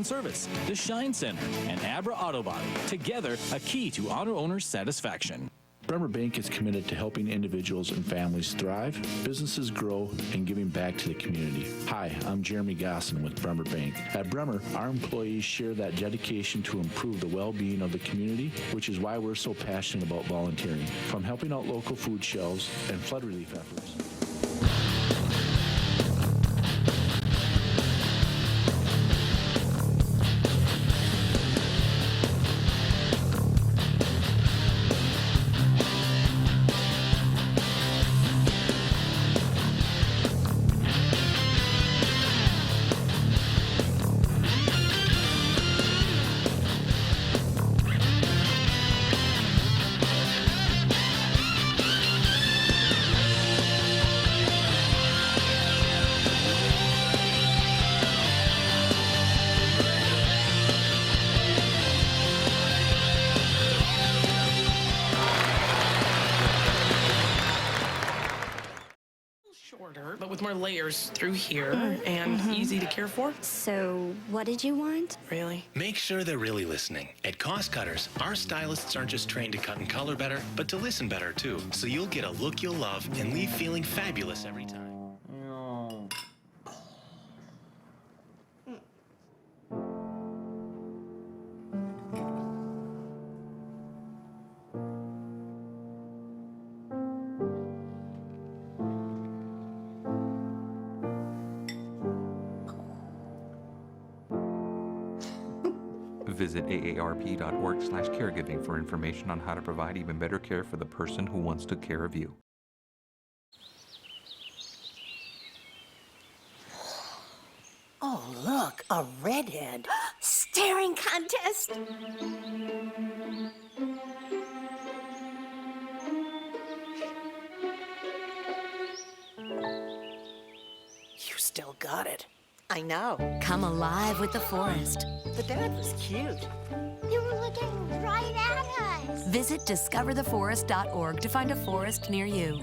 and Service, the Shine Center, and Abra Auto Body. Together, a key to auto owners' satisfaction. Bremer Bank is committed to helping individuals and families thrive, businesses grow, and giving back to the community. Hi, I'm Jeremy Gosson with Bremer Bank. At Bremer, our employees share that dedication to improve the well-being of the community, which is why we're so passionate about volunteering. From helping out local food shelves and flood relief efforts. But with more layers through here and easy to care for. So, what did you want? Really? Make sure they're really listening. At Cost Cutters, our stylists aren't just trained to cut and color better, but to listen better too. So you'll get a look you'll love and leave feeling fabulous every time. Visit aarp.org/caregiving for information on how to provide even better care for the person who wants to care of you. Oh, look, a redhead. Staring contest! You still got it. I know. Come alive with the forest. The dad was cute. They were looking right at us. Visit discovertheforest.org to find a forest near you.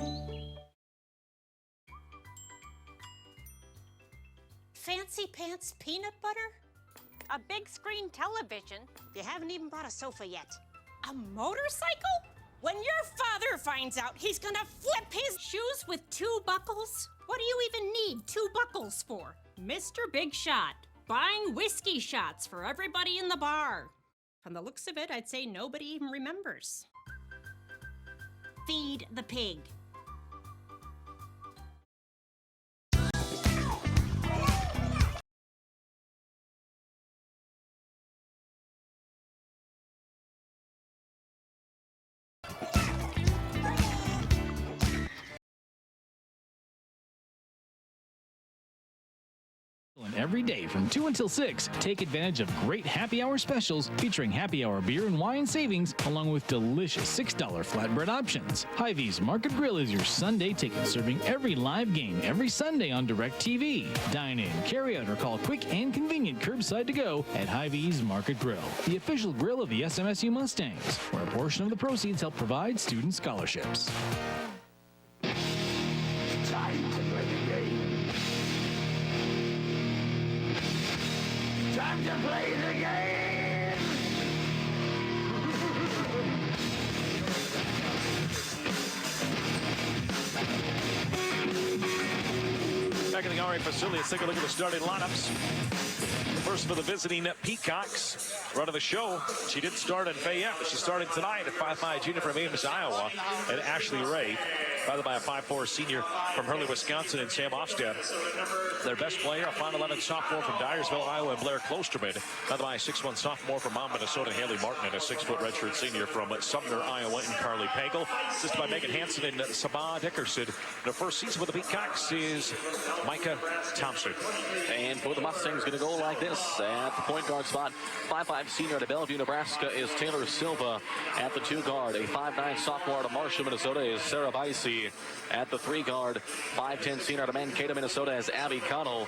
Fancy pants peanut butter? A big screen television. You haven't even bought a sofa yet. A motorcycle? When your father finds out, he's gonna flip his shoes with 2 buckles? What do you even need 2 buckles for? Mr. Big Shot, buying whiskey shots for everybody in the bar. From the looks of it, I'd say nobody even remembers. Feed the pig. Every day from 2 until 6, take advantage of great happy hour specials featuring happy hour beer and wine savings along with delicious $6 flatbread options. Hy-Vee's Market Grill is your Sunday ticket, serving every live game every Sunday on DirecTV. Dine in, carry out, or call quick and convenient curbside to go at Hy-Vee's Market Grill, the official grill of the SMSU Mustangs, where a portion of the proceeds help provide student scholarships. Time to play the game. Time to play the game! Back in the RA facility, let's take a look at the starting lineups. First for the visiting Peacocks. Run of the show. She didn't start in Fayette, but she started tonight at 5'5" junior from Ames, Iowa, and Ashley Ray, followed by a 5'4" senior from Hurley, Wisconsin, and Sam Ofstad. Their best player, a 5'11" sophomore from Dyersville, Iowa, and Blair Klosterman, followed by a 6'1" sophomore from Mount Minnesota, Haley Martin, and a 6-foot redshirt senior from Sumner, Iowa, and Carly Pagel. Assisted by Megan Hansen and Sabah Dickerson. Their first season with the Peacocks is Micah Thompson. And for the Mustangs, going to go like this at the point guard spot. 5'5" senior out of Bellevue, Nebraska is Taylor Silva. At the 2 guard, a 5'9" sophomore out of Marshall, Minnesota is Sarah Vicey. Holitzky. At the 3 guard, 5'10" senior out of Mankato, Minnesota, is Abby Connell.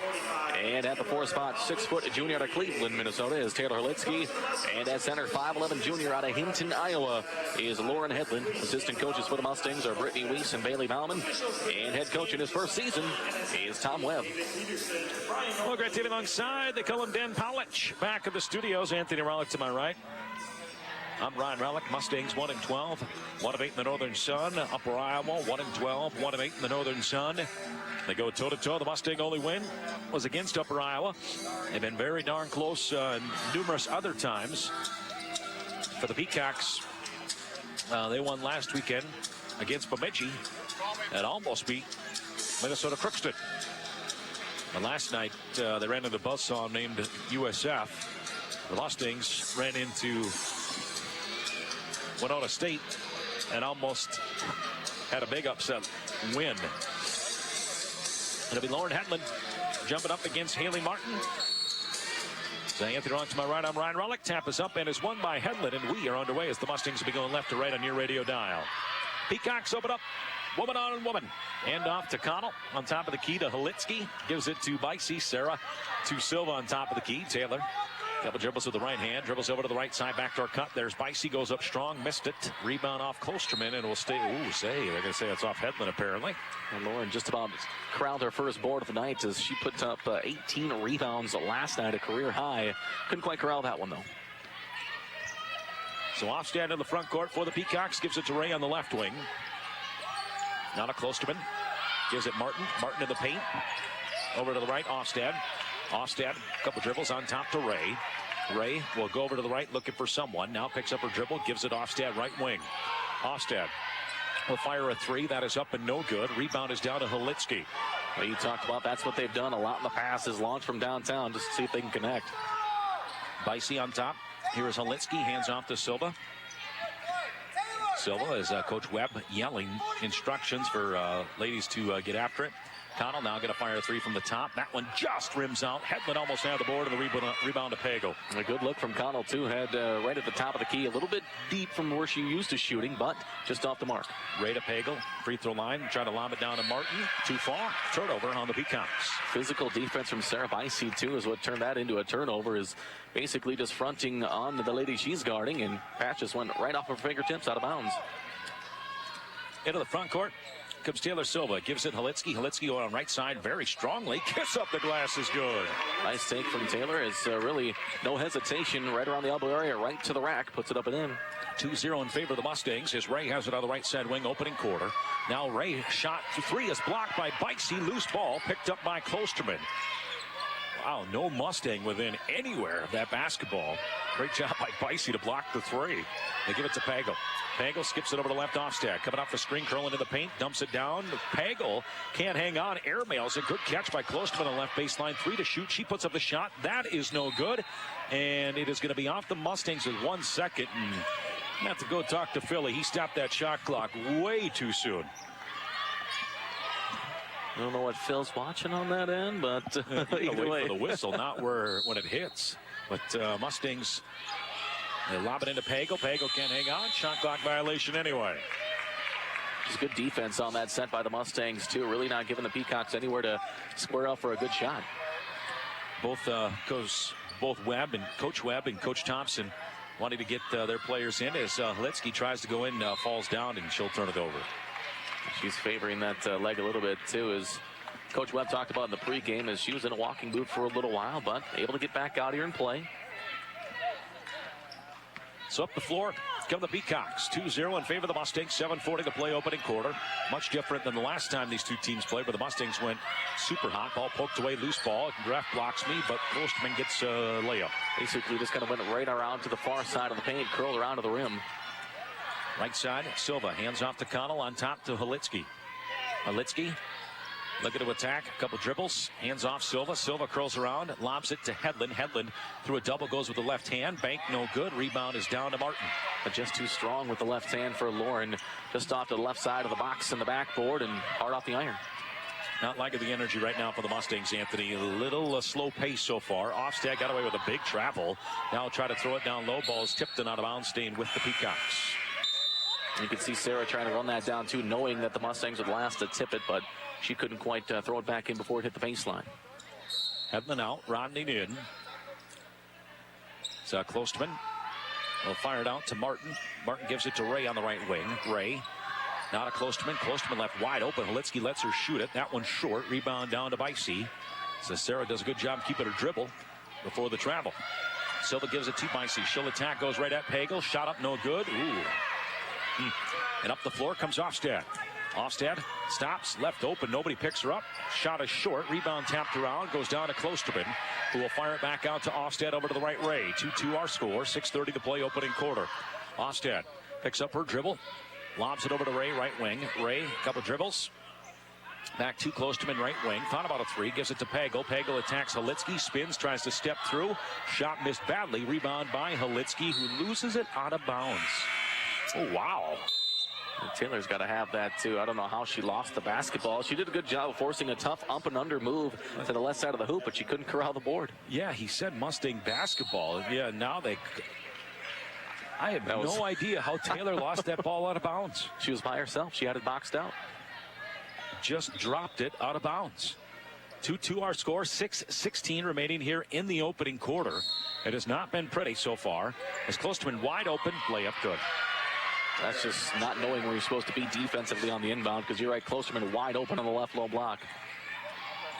And at the 4 spot, 6 foot junior out of Cleveland, Minnesota, is Taylor Holitzky. And at center, 5'11" junior out of Hinton, Iowa, is Lauren Hedlund. Assistant coaches for the Mustangs are Brittany Weiss and Bailey Bauman. And head coach in his first season is Tom Webb. Well, great team alongside. They call him Dan Powlich. Back at the studios, Anthony Relic to my right. I'm Ryan Relic. Mustangs 1-12, 1 of 8 in the Northern Sun. Upper Iowa 1-12, 1 of 8 in the Northern Sun. They go toe-to-toe. The Mustang only win was against Upper Iowa. They've been very darn close numerous other times. For the Peacocks, they won last weekend against Bemidji and almost beat Minnesota Crookston. And last night, they ran into a buzzsaw named USF. The Mustangs ran into Winona State and almost had a big upset win. It'll be Lauren Hedlund jumping up against Haley Martin. So Anthony on to my right, I'm Ryan Relic. Tap is up and is won by Hedlund, and we are underway as the Mustangs will be going left to right on your radio dial. Peacocks open up, woman on woman. Hand off to Connell on top of the key to Holitzky. Gives it to Bicey. Sarah to Silva on top of the key. Taylor. Couple dribbles with the right hand, dribbles over to the right side, backdoor cut. There's Bicey, goes up strong, missed it. Rebound off Klosterman, and it will stay. They're going to say it's off Hedlund, apparently. And Lauren just about corralled her first board of the night as she put up 18 rebounds last night, a career high. Couldn't quite corral that one, though. So Offstad in the front court for the Peacocks, gives it to Ray on the left wing. Now to Klosterman, gives it Martin. Martin in the paint. Over to the right, Offstad. Offstad, a couple dribbles on top to Ray. Ray will go over to the right looking for someone. Now picks up her dribble, gives it Offstad right wing. Offstad will fire a 3. That is up and no good. Rebound is down to Holitzky. Well, you talked about that's what they've done a lot in the past is launch from downtown just to see if they can connect. Bicey on top. Here is Holitzky, hands off to Silva. Silva is Coach Webb yelling instructions for ladies to get after it. Connell now going to fire a 3 from the top. That one just rims out. Hedlund almost had the board and the rebound to Pago. A good look from Connell, too. Had right at the top of the key. A little bit deep from where she used to shooting, but just off the mark. Ray to Pago. Free throw line. Try to lob it down to Martin. Too far. Turnover on the Peacocks. Physical defense from Sarah Bicey, too, is what turned that into a turnover. Is basically just fronting on the lady she's guarding, and Patch just went right off her fingertips out of bounds. Into the front court comes Taylor Silva, gives it Holitzky. Holitzky on right side very strongly. Kiss up the glass is good. Nice take from Taylor. It's really no hesitation right around the elbow area, right to the rack, puts it up and in. 2-0 in favor of the Mustangs as Ray has it on the right side wing, opening quarter. Now Ray shot 3 is blocked by Bicey. Loose ball picked up by Klosterman. Wow, no Mustang within anywhere of that basketball. Great job by Bicey to block the 3. They give it to Pago. Pago skips it over to left Offstad. Coming off the screen, curling into the paint, dumps it down. Pago can't hang on, airmails it. Good catch by Klosterman on the left baseline. 3 to shoot. She puts up the shot. That is no good. And it is going to be off the Mustangs with 1 second. And I have to go talk to Philly. He stopped that shot clock way too soon. I don't know what Phil's watching on that end, but either way. For the whistle, not when it hits. But Mustangs, they lob it into Pago. Pago can't hang on. Shot clock violation anyway. Just good defense on that set by the Mustangs, too. Really not giving the Peacocks anywhere to square up for a good shot. Both Webb and Coach Thompson wanting to get their players in as Holitzky tries to go in, falls down, and she'll turn it over. She's favoring that leg a little bit, too, as Coach Webb talked about in the pregame, as she was in a walking boot for a little while, but able to get back out here and play. So up the floor come the Peacocks. 2-0 in favor of the Mustangs. 7:40 to play opening quarter. Much different than the last time these two teams played, where the Mustangs went super hot. Ball poked away, loose ball. Ref blocks me, but Klosterman gets a layup. Basically just kind of went right around to the far side of the paint, curled around to the rim. Right side, Silva hands off to Connell, on top to Holitzky. Holitzky looking to attack, a couple dribbles, hands off Silva. Silva curls around, lobs it to Hedlund. Hedlund through a double, goes with the left hand. Bank no good. Rebound is down to Martin. But just too strong with the left hand for Lauren. Just off to the left side of the box in the backboard and hard off the iron. Not liking the energy right now for the Mustangs, Anthony. A little slow pace so far. Offstad got away with a big travel. Now try to throw it down low. Ball is tipped and out of bounds, staying with the Peacocks. You can see Sarah trying to run that down too, knowing that the Mustangs would last to tip it, but she couldn't quite throw it back in before it hit the baseline. Hedlund out, Rodney in. So Klosterman will fire it out to Martin. Martin gives it to Ray on the right wing. Ray now to Klosterman. Klosterman left wide open. Halitsky lets her shoot it. That one's short. Rebound down to Bicey. So Sarah does a good job keeping her dribble before the travel. Silva gives it to Bicey. She'll attack, goes right at Pagel. Shot up, no good. Ooh. And up the floor comes Ofstad. Ofstad stops, left open. Nobody picks her up. Shot is short. Rebound tapped around. Goes down to Klosterman, who will fire it back out to Ofstad over to the right Ray. 2-2 our score. 6:30 to play opening quarter. Ofstad picks up her dribble. Lobs it over to Ray, right wing. Ray, couple dribbles. Back to Klosterman, right wing. Thought about a three. Gives it to Pagel. Pagel attacks Halitsky. Spins, tries to step through. Shot missed badly. Rebound by Halitsky, who loses it out of bounds. Oh, wow. And Taylor's got to have that, too. I don't know how she lost the basketball. She did a good job of forcing a tough up and under move to the left side of the hoop, but she couldn't corral the board. Yeah, he said Mustang basketball. Yeah, now they... I have no idea how Taylor lost that ball out of bounds. She was by herself. She had it boxed out. Just dropped it out of bounds. 2-2 our score. 6:16 remaining here in the opening quarter. It has not been pretty so far. As Klosterman wide open, layup good. That's just not knowing where you're supposed to be defensively on the inbound, because you're right, Klosterman wide open on the left low block.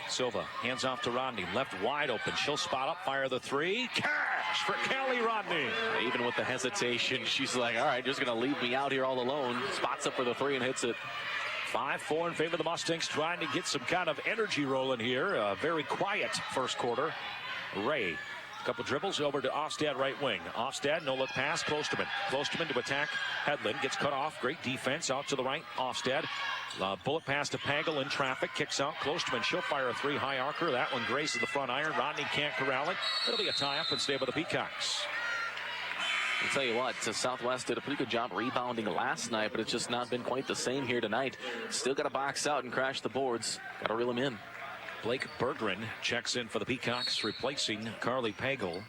Silva hands off to Rodney, left wide open. She'll spot up, fire the three. Cash for Callie Rodney. Even with the hesitation, she's like, all right, just going to leave me out here all alone. Spots up for the three and hits it. 5-4 in favor of the Mustangs, trying to get some kind of energy rolling here. A very quiet first quarter. Ray, a couple dribbles over to Ofstad, right wing. Ofstad, no look pass, Klosterman. Klosterman to attack Hedlund, gets cut off. Great defense out to the right. Ofstad, bullet pass to Pagel in traffic, kicks out. Klosterman, she'll fire a three, high archer. That one grazes the front iron. Rodney can't corral it. It'll be a tie-up and stay with the Peacocks. I'll tell you what, Southwest did a pretty good job rebounding last night, but it's just not been quite the same here tonight. Still got to box out and crash the boards. Got to reel them in. Blake Berggren checks in for the Peacocks, replacing Carly Pagel.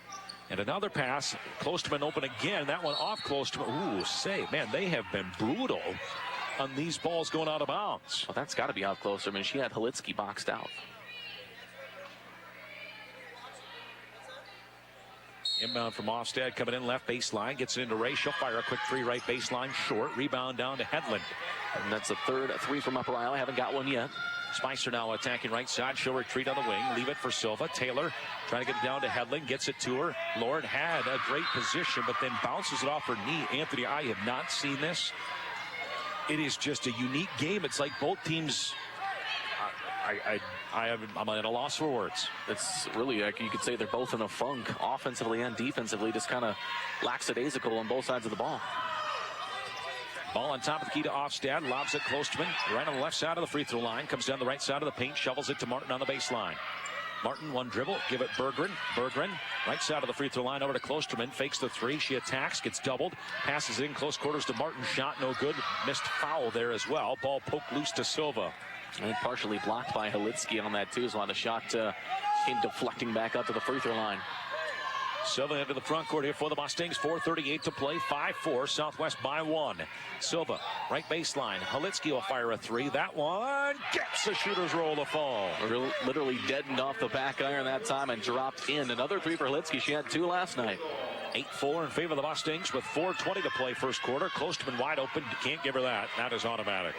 And another pass. Klosterman open again. That one off Klosterman. Ooh, save. Man, they have been brutal on these balls going out of bounds. Well, that's got to be off Klosterman. She had Halitsky boxed out. Inbound from Ofstad, coming in left baseline, gets it into Ray. She'll fire a quick three right baseline, short. Rebound down to Hedlund. And that's the third three from Upper Isle. I haven't got one yet. Spicer now attacking right side. She'll retreat on the wing. Leave it for Silva. Taylor trying to get it down to Hedlund. Gets it to her. Lord had a great position, but then bounces it off her knee. Anthony, I have not seen this. It is just a unique game. It's like both teams... I'm at a loss for words. It's really, like, you could say they're both in a funk, offensively and defensively, just kind of lackadaisical on both sides of the ball. Ball on top of the key to Ofstad, lobs it Klosterman, right on the left side of the free throw line, comes down the right side of the paint, shovels it to Martin on the baseline. Martin, one dribble, give it Berggren. Berggren, right side of the free throw line over to Klosterman, fakes the three, she attacks, gets doubled, passes in close quarters to Martin, shot no good, missed foul there as well. Ball poked loose to Silva. And partially blocked by Halitsky on that too, so the shot came deflecting back up to the free throw line. Silva into the front court here for the Mustangs. 4:38 to play. 5-4. Southwest by one. Silva, right baseline. Halitsky will fire a three. That one gets the shooter's roll to fall. Literally deadened off the back iron that time and dropped in. Another three for Halitsky. She had two last night. 8-4 in favor of the Mustangs with 4:20 to play first quarter. Klosterman wide open. Can't give her that. That is automatic.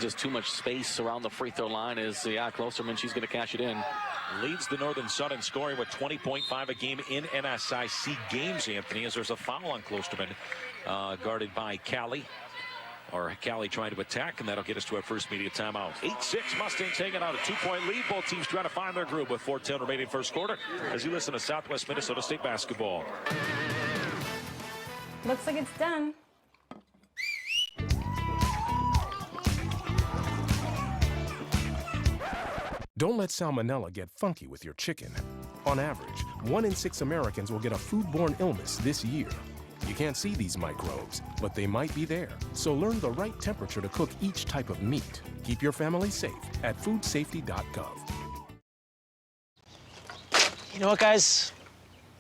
Just too much space around the free throw line is, Klosterman, she's going to cash it in. Leads the Northern Sun in scoring with 20.5 a game in NSIC games, Anthony, as there's a foul on Klosterman, guarded by Callie. Or Callie trying to attack, and that'll get us to our first media timeout. 8-6, Mustangs hanging out a 2-point lead. Both teams trying to find their groove with 4:10 remaining first quarter as you listen to Southwest Minnesota State basketball. Looks like it's done. Don't let salmonella get funky with your chicken. On average, 1 in 6 Americans will get a foodborne illness this year. You can't see these microbes, but they might be there. So learn the right temperature to cook each type of meat. Keep your family safe at foodsafety.gov. You know what, guys?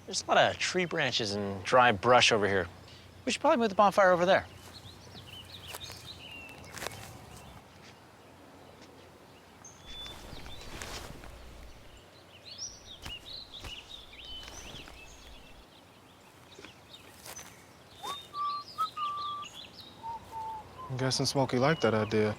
There's a lot of tree branches and dry brush over here. We should probably move the bonfire over there. I'm guessing Smokey liked that idea.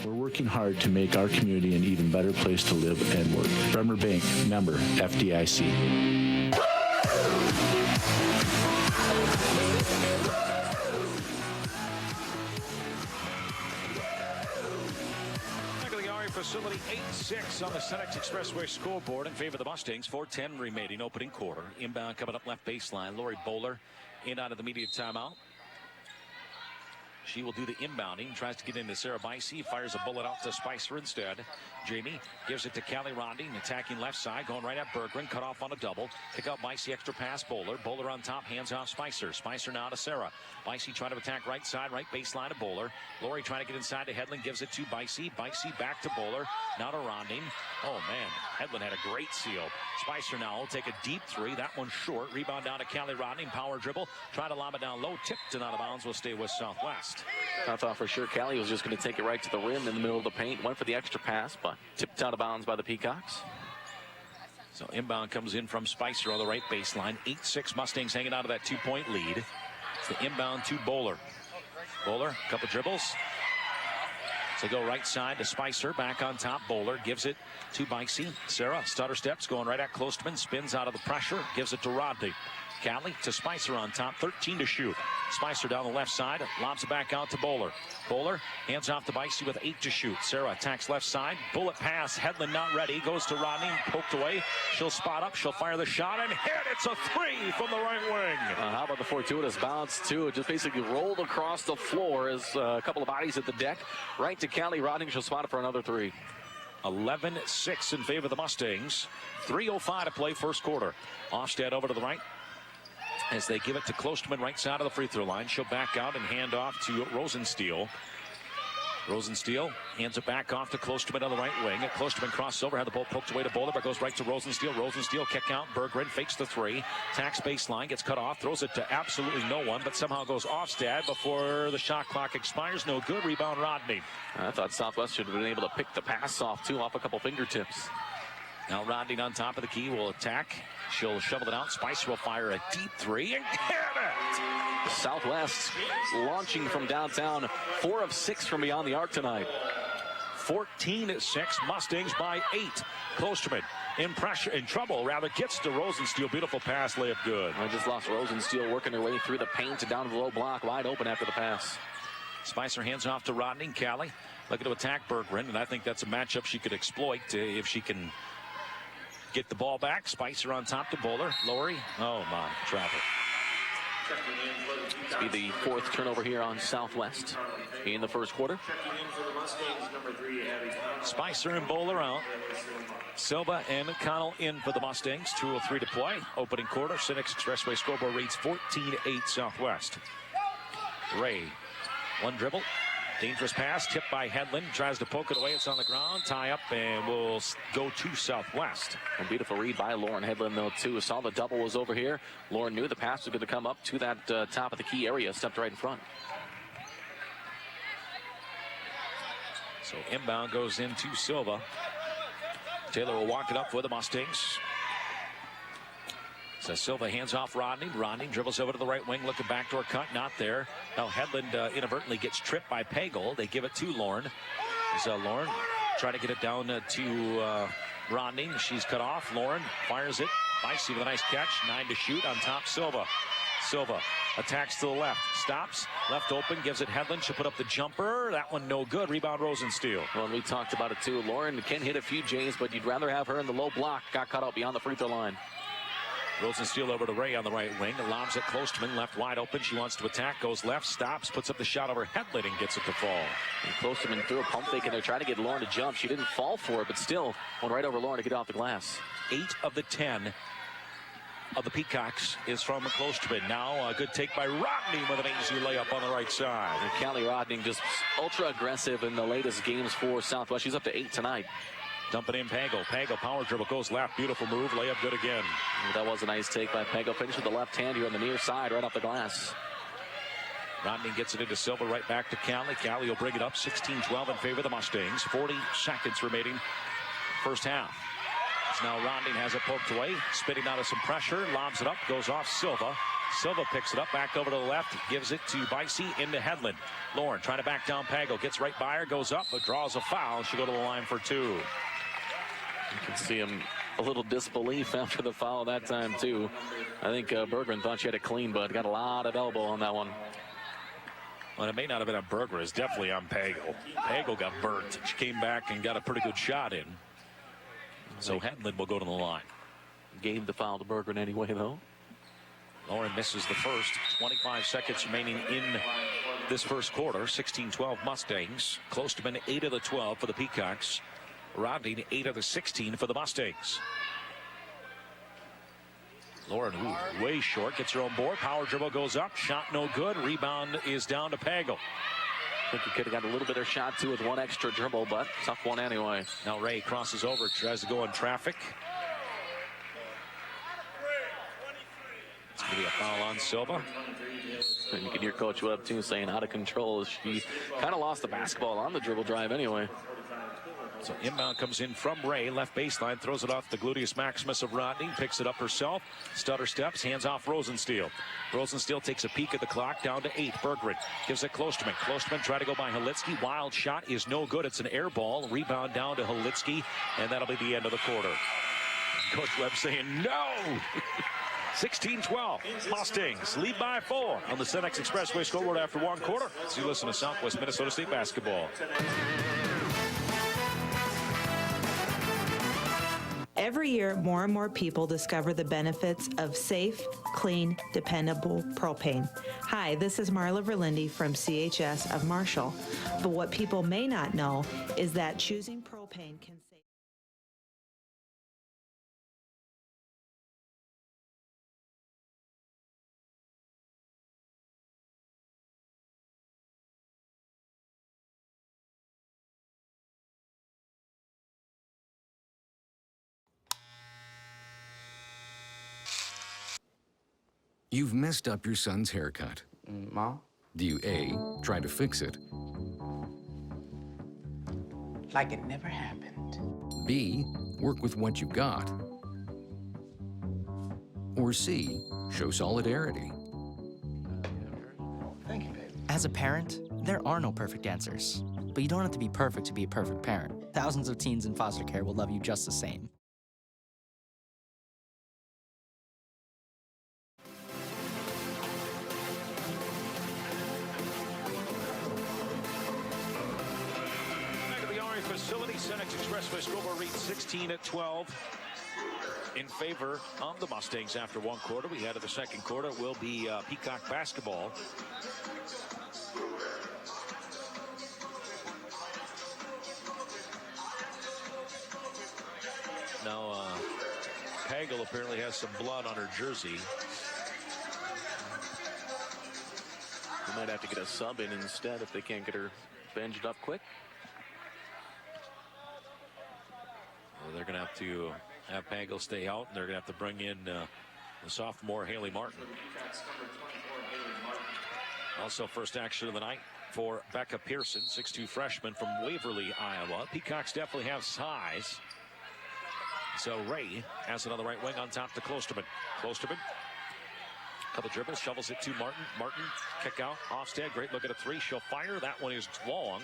We're working hard to make our community an even better place to live and work. Bremer Bank, member FDIC. Facility 8-6 on the Senex Expressway scoreboard in favor of the Mustangs. 4:10 remaining opening quarter. Inbound coming up left baseline. Lori Bowler in out of the immediate timeout. She will do the inbounding. Tries to get into Sarah Bicey. Fires a bullet out to Spicer instead. Jamie gives it to Callie Ronding. Attacking left side. Going right at Berggren. Cut off on a double. Pick out Bicey. Extra pass. Bowler. Bowler on top. Hands off Spicer. Spicer now to Sarah. Bicey trying to attack right side. Right baseline to Bowler. Lori trying to get inside to Hedlund. Gives it to Bicey. Bicey back to Bowler. Now to Ronding. Oh, man. Hedlund had a great seal. Spicer now will take a deep three. That one short. Rebound down to Callie Ronding. Power dribble. Try to lob it down low. Tipped and out of bounds. Will stay with Southwest. I thought for sure Callie was just going to take it right to the rim in the middle of the paint. Went for the extra pass, but tipped out of bounds by the Peacocks. So inbound comes in from Spicer on the right baseline. 8-6 Mustangs hanging out of that 2-point lead. It's the inbound to Bowler. Bowler, couple dribbles. So go right side to Spicer. Back on top. Bowler gives it to Bicey. Sarah, stutter steps, going right at Klostman. Spins out of the pressure. Gives it to Rodney. Callie to Spicer on top. 13 to shoot. Spicer down the left side. Lobs it back out to Bowler. Bowler hands off to Bicey with 8 to shoot. Sarah attacks left side. Bullet pass. Hedlund not ready. Goes to Rodney. Poked away. She'll spot up. She'll fire the shot and hit. It's a 3 from the right wing. How about the fortuitous bounce, too? It just basically rolled across the floor as a couple of bodies at the deck. Right to Callie Rodney. She'll spot it for another 3. 11-6 in favor of the Mustangs. 3:05 to play first quarter. Ofsted over to the right as they give it to Klostman right side of the free throw line. She'll back out and hand off to Rosensteel. Rosensteel hands it back off to Klostman on the right wing. Klostman crosses over, had the ball poked away to Bowler, but goes right to Rosensteel. Rosensteel kick out. Berggren fakes the 3. Attacks baseline, gets cut off, throws it to absolutely no one, but somehow goes Ofstad before the shot clock expires. No good. Rebound Rodney. I thought Southwest should have been able to pick the pass off, too, off a couple fingertips. Now Rodney on top of the key will attack. She'll shovel it out. Spicer will fire a deep 3 and hit it. Southwest launching from downtown. 4 of 6 from beyond the arc tonight. 14-6. Mustangs by 8. Klosterman in trouble. Rather gets to Rosensteel. Beautiful pass. Layup good. I just lost Rosensteel working her way through the paint down to the low block. Wide open after the pass. Spicer hands off to Rodney. Callie looking to attack Berggren, and I think that's a matchup she could exploit if she can get the ball back. Spicer on top to Bowler. Lowry. Oh, my. Travel. This will be the 4th turnover here on Southwest in the first quarter. Spicer and Bowler out. Silva and Connell in for the Mustangs. 2:03 to play. Opening quarter. Senex Expressway scoreboard reads 14-8 Southwest. Ray. One dribble. Dangerous pass, tipped by Hedlund. Tries to poke it away. It's on the ground. Tie up and will go to Southwest. A beautiful read by Lauren Hedlund, though, too. Saw the double was over here. Lauren knew the pass was going to come up to that top of the key area. Stepped right in front. So inbound goes into Silva. Taylor will walk it up for the Mustangs. So Silva hands off Rodney. Rodney dribbles over to the right wing, looking backdoor cut, not there. Now Hedlund inadvertently gets tripped by Pagel. They give it to Lauren. So Lauren trying to get it down to Rodney. She's cut off. Lauren fires it. Bicey with a nice catch. 9 to shoot on top. Silva. Silva attacks to the left. Stops. Left open. Gives it Hedlund. She'll put up the jumper. That one no good. Rebound Rosensteel. Well, and we talked about it too. Lauren can hit a few J's, but you'd rather have her in the low block. Got cut out beyond the free throw line. Rosensteel over to Ray on the right wing. Lobs at Klostman, left wide open. She wants to attack, goes left, stops, puts up the shot over Hedlund and gets it to fall. And Klostman threw a pump fake and they're trying to get Lauren to jump. She didn't fall for it, but still went right over Lauren to get off the glass. 8 of the 10 of the Peacocks is from Klostman. Now a good take by Rodney with an easy layup on the right side. And Callie Rodney just ultra aggressive in the latest games for Southwest. She's up to 8 tonight. Dump it in Pagel. Pagel power dribble goes left. Beautiful move. Layup good again. That was a nice take by Pagel. Finished with the left hand here on the near side, right off the glass. Rodney gets it into Silva, right back to Callie. Callie will bring it up 16-12 in favor of the Mustangs. 40 seconds remaining first half. now Ronding has it poked away, spitting out of some pressure, lobs it up, goes off Silva. Silva picks it up, back over to the left, gives it to Bicey into Hedlund. Lauren trying to back down Pagel, gets right by her, goes up, but draws a foul. She'll go to the line for 2. You can see him a little disbelief after the foul that time, too. I think Bergman thought she had it clean, but got a lot of elbow on that one. Well, it may not have been on Berger. It's definitely on Pagel. Pagel got burnt. She came back and got a pretty good shot in. So Hedlund will go to the line. Gave the foul to Bergman anyway, though. Lauren misses the first. 25 seconds remaining in this first quarter. 16-12 Mustangs. Klosterman 8 of the 12 for the Peacocks. Rodney 8 of the 16 for the Mustangs. Lauren, way short, gets her own board. Power dribble goes up. Shot no good. Rebound is down to Pagel. I think he could have got a little bit of shot, too, with one extra dribble, but tough one anyway. Now Ray crosses over, tries to go in traffic. It's going to be a foul on Silva. And you can hear Coach Webb, too, saying out of control. She kind of lost the basketball on the dribble drive anyway. So inbound comes in from Ray, left baseline, throws it off the gluteus maximus of Rodney, picks it up herself, stutter steps, hands off Rosensteel. Rosensteel takes a peek at the clock, down to 8. Berggren gives it Klosterman. Klosterman try to go by Halitsky. Wild shot is no good. It's an air ball. Rebound down to Halitsky, and that'll be the end of the quarter. Coach Webb saying no. 16-12, Mustangs lead by 4 on the Cenex Expressway scoreboard after 1 quarter. As you listen to Southwest Minnesota State basketball. Every year, more and more people discover the benefits of safe, clean, dependable propane. Hi, this is Marla Verlinde from CHS of Marshall. But what people may not know is that choosing propane can save. You've messed up your son's haircut. Mom? Do you A, try to fix it? Like it never happened. B, work with what you've got? Or C, show solidarity? Thank you, baby. As a parent, there are no perfect answers. But you don't have to be perfect to be a perfect parent. Thousands of teens in foster care will love you just the same. Facility, Cenex Expressway scoreboard reads 16-12 in favor of the Mustangs after 1 quarter. We head to the second quarter. It will be Peacock basketball. Now, Pagel apparently has some blood on her jersey. We might have to get a sub in instead if they can't get her binged up quick. They're going to have Pagel stay out, and they're going to have to bring in the sophomore Haley Martin. Also, first action of the night for Becca Pearson, 6'2" freshman from Waverly, Iowa. Peacocks definitely have size. So Ray has it on the right wing on top to Klosterman. Klosterman, couple dribbles, shovels it to Martin. Martin, kick out, Ofstad, great look at a 3. She'll fire. That one is long.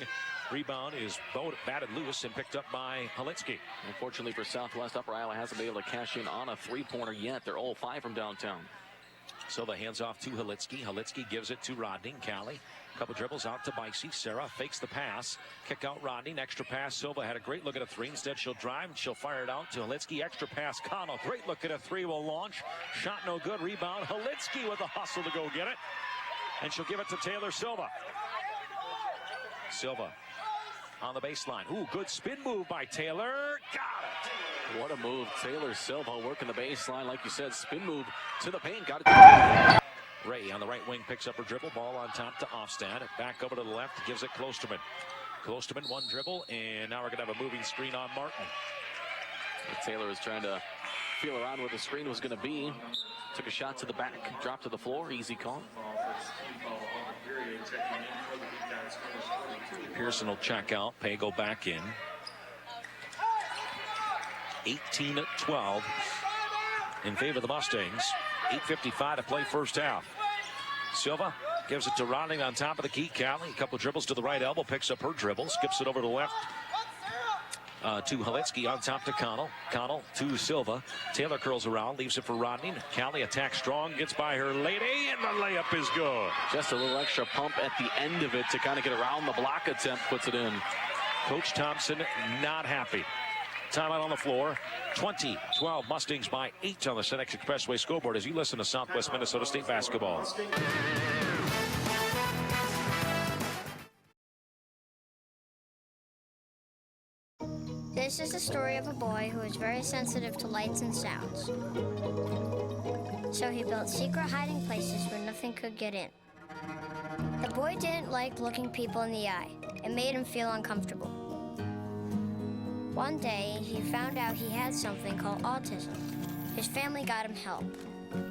Rebound is batted loose and picked up by Halitsky. Unfortunately for Southwest, Upper Iowa hasn't been able to cash in on a 3-pointer yet. They're all 5 from downtown. Silva hands off to Halitsky. Halitsky gives it to Rodney. Callie, couple dribbles out to Bicey. Sarah fakes the pass. Kick out Rodney. Extra pass. Silva had a great look at a 3. Instead, she'll drive and she'll fire it out to Halitsky. Extra pass. Connell. Great look at a 3 will launch. Shot no good. Rebound. Halitsky with a hustle to go get it. And she'll give it to Taylor Silva. Silva on the baseline. Ooh, good spin move by Taylor. Got it. What a move. Taylor Silva working the baseline. Like you said, spin move to the paint. Got it. Ray on the right wing picks up her dribble. Ball on top to Ofstad. Back over to the left. Gives it Klosterman. Klosterman, 1 dribble. And now we're going to have a moving screen on Martin. Taylor was trying to feel around where the screen was going to be. Took a shot to the back. Dropped to the floor. Easy call. Pearson will check out. Pagel back in. 18-12 in favor of the Mustangs. 8:55 to play first half. Silva gives it to Ronning on top of the key. Callie, a couple dribbles to the right elbow, picks up her dribble, skips it over to the left to Haletsky, on top to Connell. Connell to Silva. Taylor curls around, leaves it for Rodney. Callie attacks strong, gets by her lady, and the layup is good. Just a little extra pump at the end of it to kind of get around the block attempt, puts it in. Coach Thompson not happy. Timeout on the floor. 20-12 Mustangs by 8 on the Cenex Expressway scoreboard as you listen to Southwest Minnesota State basketball. This is the story of a boy who was very sensitive to lights and sounds. So he built secret hiding places where nothing could get in. The boy didn't like looking people in the eye. It made him feel uncomfortable. One day, he found out he had something called autism. His family got him help.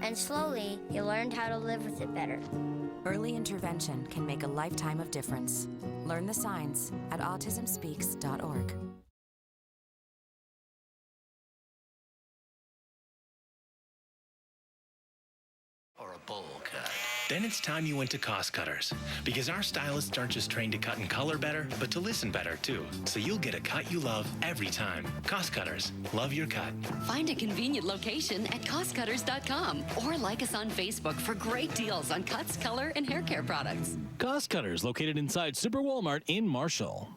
And slowly, he learned how to live with it better. Early intervention can make a lifetime of difference. Learn the signs at autismspeaks.org. Or a bowl cut. Then it's time you went to Cost Cutters, because our stylists aren't just trained to cut and color better, but to listen better too. So you'll get a cut you love every time. Cost Cutters, love your cut. Find a convenient location at costcutters.com or like us on Facebook for great deals on cuts, color, and hair care products. Cost Cutters, located inside Super Walmart in Marshall.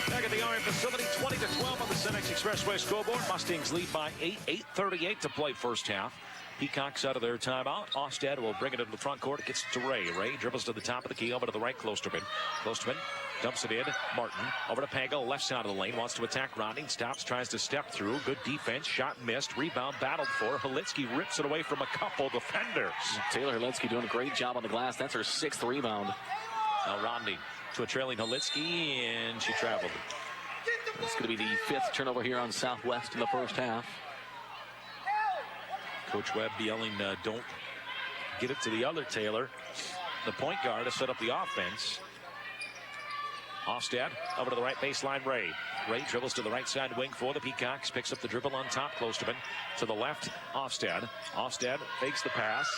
Back at the RM facility, 20-12 on the Cenex Expressway scoreboard. Mustangs lead by 8, 8:38 to play first half. Peacocks out of their timeout. Ostad will bring it into the front court. It gets to Ray. Ray dribbles to the top of the key, over to the right, Klosterman. Klosterman dumps it in. Martin over to Pago, left side of the lane. Wants to attack Rodney. Stops, tries to step through. Good defense. Shot missed. Rebound battled for. Haletsky rips it away from a couple defenders. Taylor Haletsky doing a great job on the glass. That's her 6th rebound. Now Rodney to a trailing Haletsky, and she traveled. It's going to be the 5th turnover here on Southwest in the first half. Coach Webb yelling, don't get it to the other Taylor. The point guard to set up the offense. Ostad over to the right baseline, Ray. Ray dribbles to the right side wing for the Peacocks. Picks up the dribble on top, Klosterman. To the left, Ostad. Ostad fakes the pass.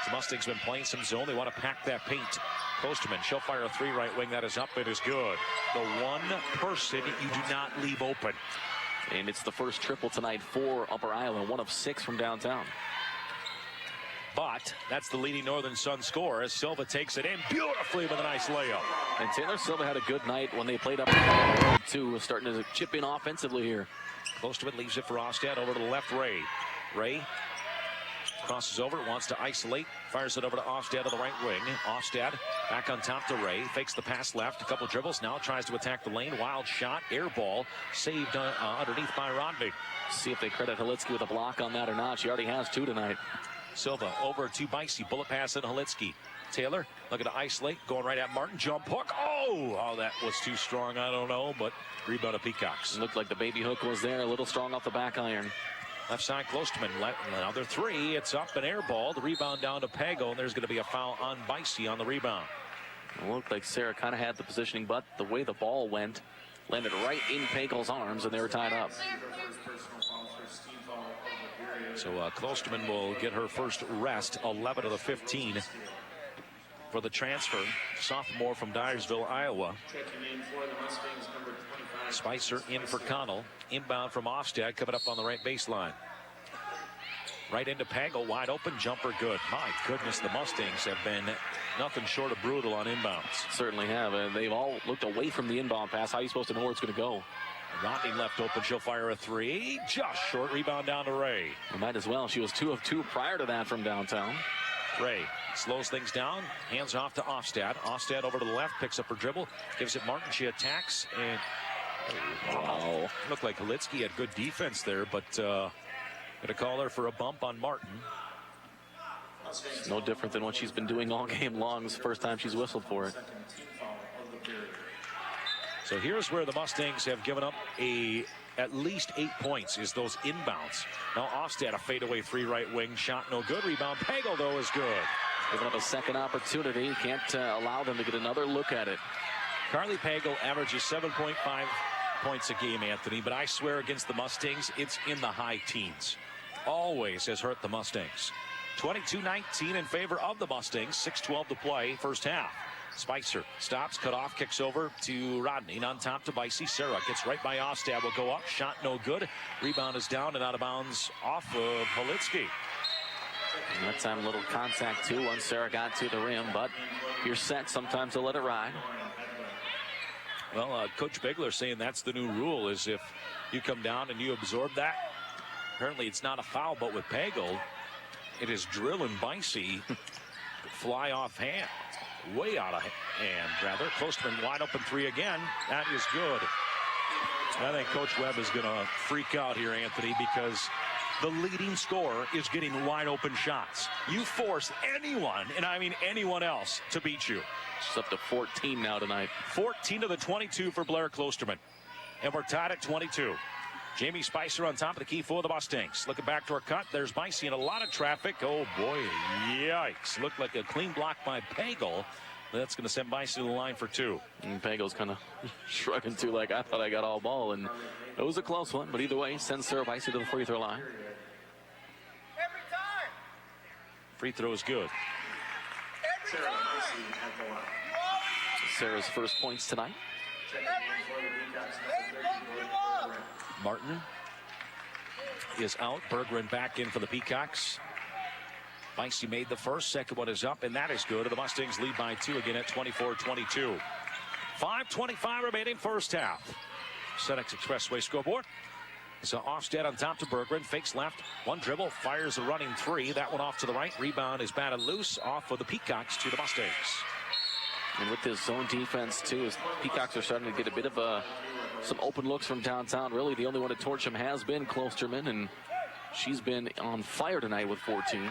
The Mustangs been playing some zone. They want to pack that paint. Klosterman, she'll fire a 3 right wing. That is up. It is good. The one person you do not leave open. And it's the first triple tonight for Upper Iowa, 1 of 6 from downtown. But that's the leading Northern Sun scorer as Silva takes it in beautifully with a nice layup. And Taylor Silva had a good night when they played up too, starting to chip in offensively here. Klosterman leaves it for Ostad over to the left, Ray. Ray crosses over, wants to isolate, fires it over to Ostad to the right wing. Ostad back on top to Ray, fakes the pass left, a couple dribbles, now tries to attack the lane. Wild shot, air ball, saved underneath by Rodney. See if they credit Haletsky with a block on that or not. She already has 2 tonight. Silva over to Bicey, bullet pass in Haletsky. Taylor looking to isolate, going right at Martin, jump hook. Oh, that was too strong, I don't know, but rebound of Peacocks. Looked like the baby hook was there, a little strong off the back iron. Left side, Klosterman, another 3. It's up and air ball. The rebound down to Pago, and there's going to be a foul on Bicey on the rebound. It looked like Sarah kind of had the positioning, but the way the ball went, landed right in Pago's arms, and they were tied up. So Klosterman will get her first rest, 11 of the 15 for the transfer. Sophomore from Dyersville, Iowa. Spicer in for Connell. Inbound from Ofstad, coming up on the right baseline. Right into Pago, wide open, jumper good. My goodness, the Mustangs have been nothing short of brutal on inbounds. Certainly have, and they've all looked away from the inbound pass. How are you supposed to know where it's going to go? Rodney left open, she'll fire a 3. Just short, rebound down to Ray. Well, might as well. She was 2 of 2 prior to that from downtown. Ray slows things down, hands off to Ofstad. Ofstad over to the left, picks up her dribble, gives it Martin. She attacks, and wow, looked like Haletsky had good defense there, but going to call her for a bump on Martin. No different than what she's been doing all game long. It's the first time she's whistled for it. So here's where the Mustangs have given up at least 8 points, is those inbounds. Now Ofstad, a fadeaway 3 right wing shot, no good. Rebound, Pago though is good. Giving up a second opportunity. Can't allow them to get another look at it. Carly Pagel averages 7.5 points a game, Anthony, but I swear against the Mustangs, it's in the high teens. Always has hurt the Mustangs. 22-19 in favor of the Mustangs. 6:12 to play, first half. Spicer stops, cut off, kicks over to Rodney. On top to Bicey. Sarah gets right by Ostad. Will go up. Shot no good. Rebound is down and out of bounds off of Politsky. And that time a little contact too once Sarah got to the rim, but if you're set, sometimes they'll let it ride. Well, Coach Bigler saying that's the new rule, is if you come down and you absorb that. Apparently it's not a foul, but with Pagel, it is drilling Bicey. Fly off hand. Way out of hand, rather. Klosterman wide open three again. That is good. I think Coach Webb is going to freak out here, Anthony, because the leading scorer is getting wide open shots. You force anyone, and I mean anyone else, to beat you. It's up to 14 now tonight. 14 to the 22 for Blair Klosterman. And we're tied at 22. Jamie Spicer on top of the key for the Mustangs. Looking back to her cut. There's Bicey in a lot of traffic. Oh, boy. Yikes. Looked like a clean block by Pagel. That's going to send Bicey to the line for two. And Pagel's kind of shrugging too, like, I thought I got all ball. And it was a close one. But either way, sends Sarah Bicey to the free throw line. Free throw is good. Sarah's first points tonight. Martin is out. Berggren back in for the Peacocks. Bicey made the first. Second one is up, and that is good. The Mustangs lead by 2 again at 24-22. 5:25 remaining first half. FedEx Expressway scoreboard. So Offstead on top to Berggren. Fakes left. One dribble. Fires a running three. That one off to the right. Rebound is batted loose. Off for the Peacocks to the Mustangs. And with this zone defense, too, as Peacocks are starting to get a bit of some open looks from downtown. Really, the only one to torch them has been Klosterman, and she's been on fire tonight with 14.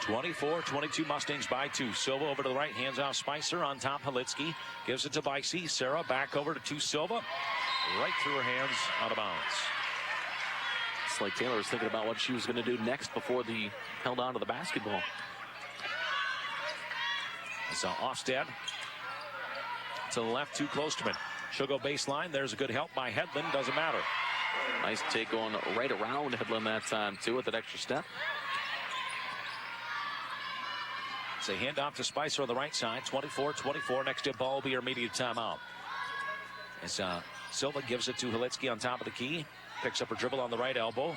24-22 Mustangs by 2. Silva over to the right. Hands off Spicer. On top, Halitsky. Gives it to Bicey. Sarah back over to Silva. Right through her hands, out of bounds. It's like Taylor was thinking about what she was going to do next before the held on to the basketball. So Offstead to the left, too close to him. She'll go baseline. There's a good help by Hedlund. Doesn't matter. Nice take going right around Hedlund that time, too, with that extra step. It's a handoff to Spicer on the right side. 24-24. Next to ball will be her immediate timeout. As Silva gives it to Halitsky on top of the key. Picks up her dribble on the right elbow.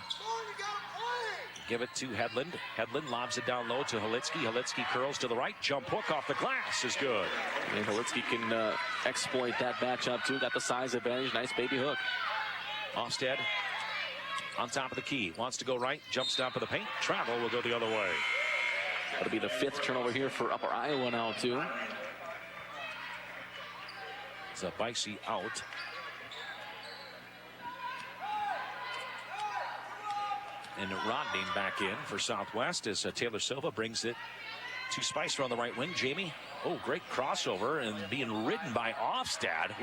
Give it to Hedlund. Hedlund lobs it down low to Halitsky. Halitsky curls to the right. Jump hook off the glass is good. And Halitsky can exploit that matchup, too. Got the size advantage. Nice baby hook. Offstead on top of the key. Wants to go right. Jumps down for the paint. Travel will go the other way. That'll be the 5th turnover here for Upper Iowa now, too. So Bicey out. And Rodney back in for Southwest as Taylor Silva brings it to Spicer on the right wing. Jamie, great crossover and being ridden by Offstad.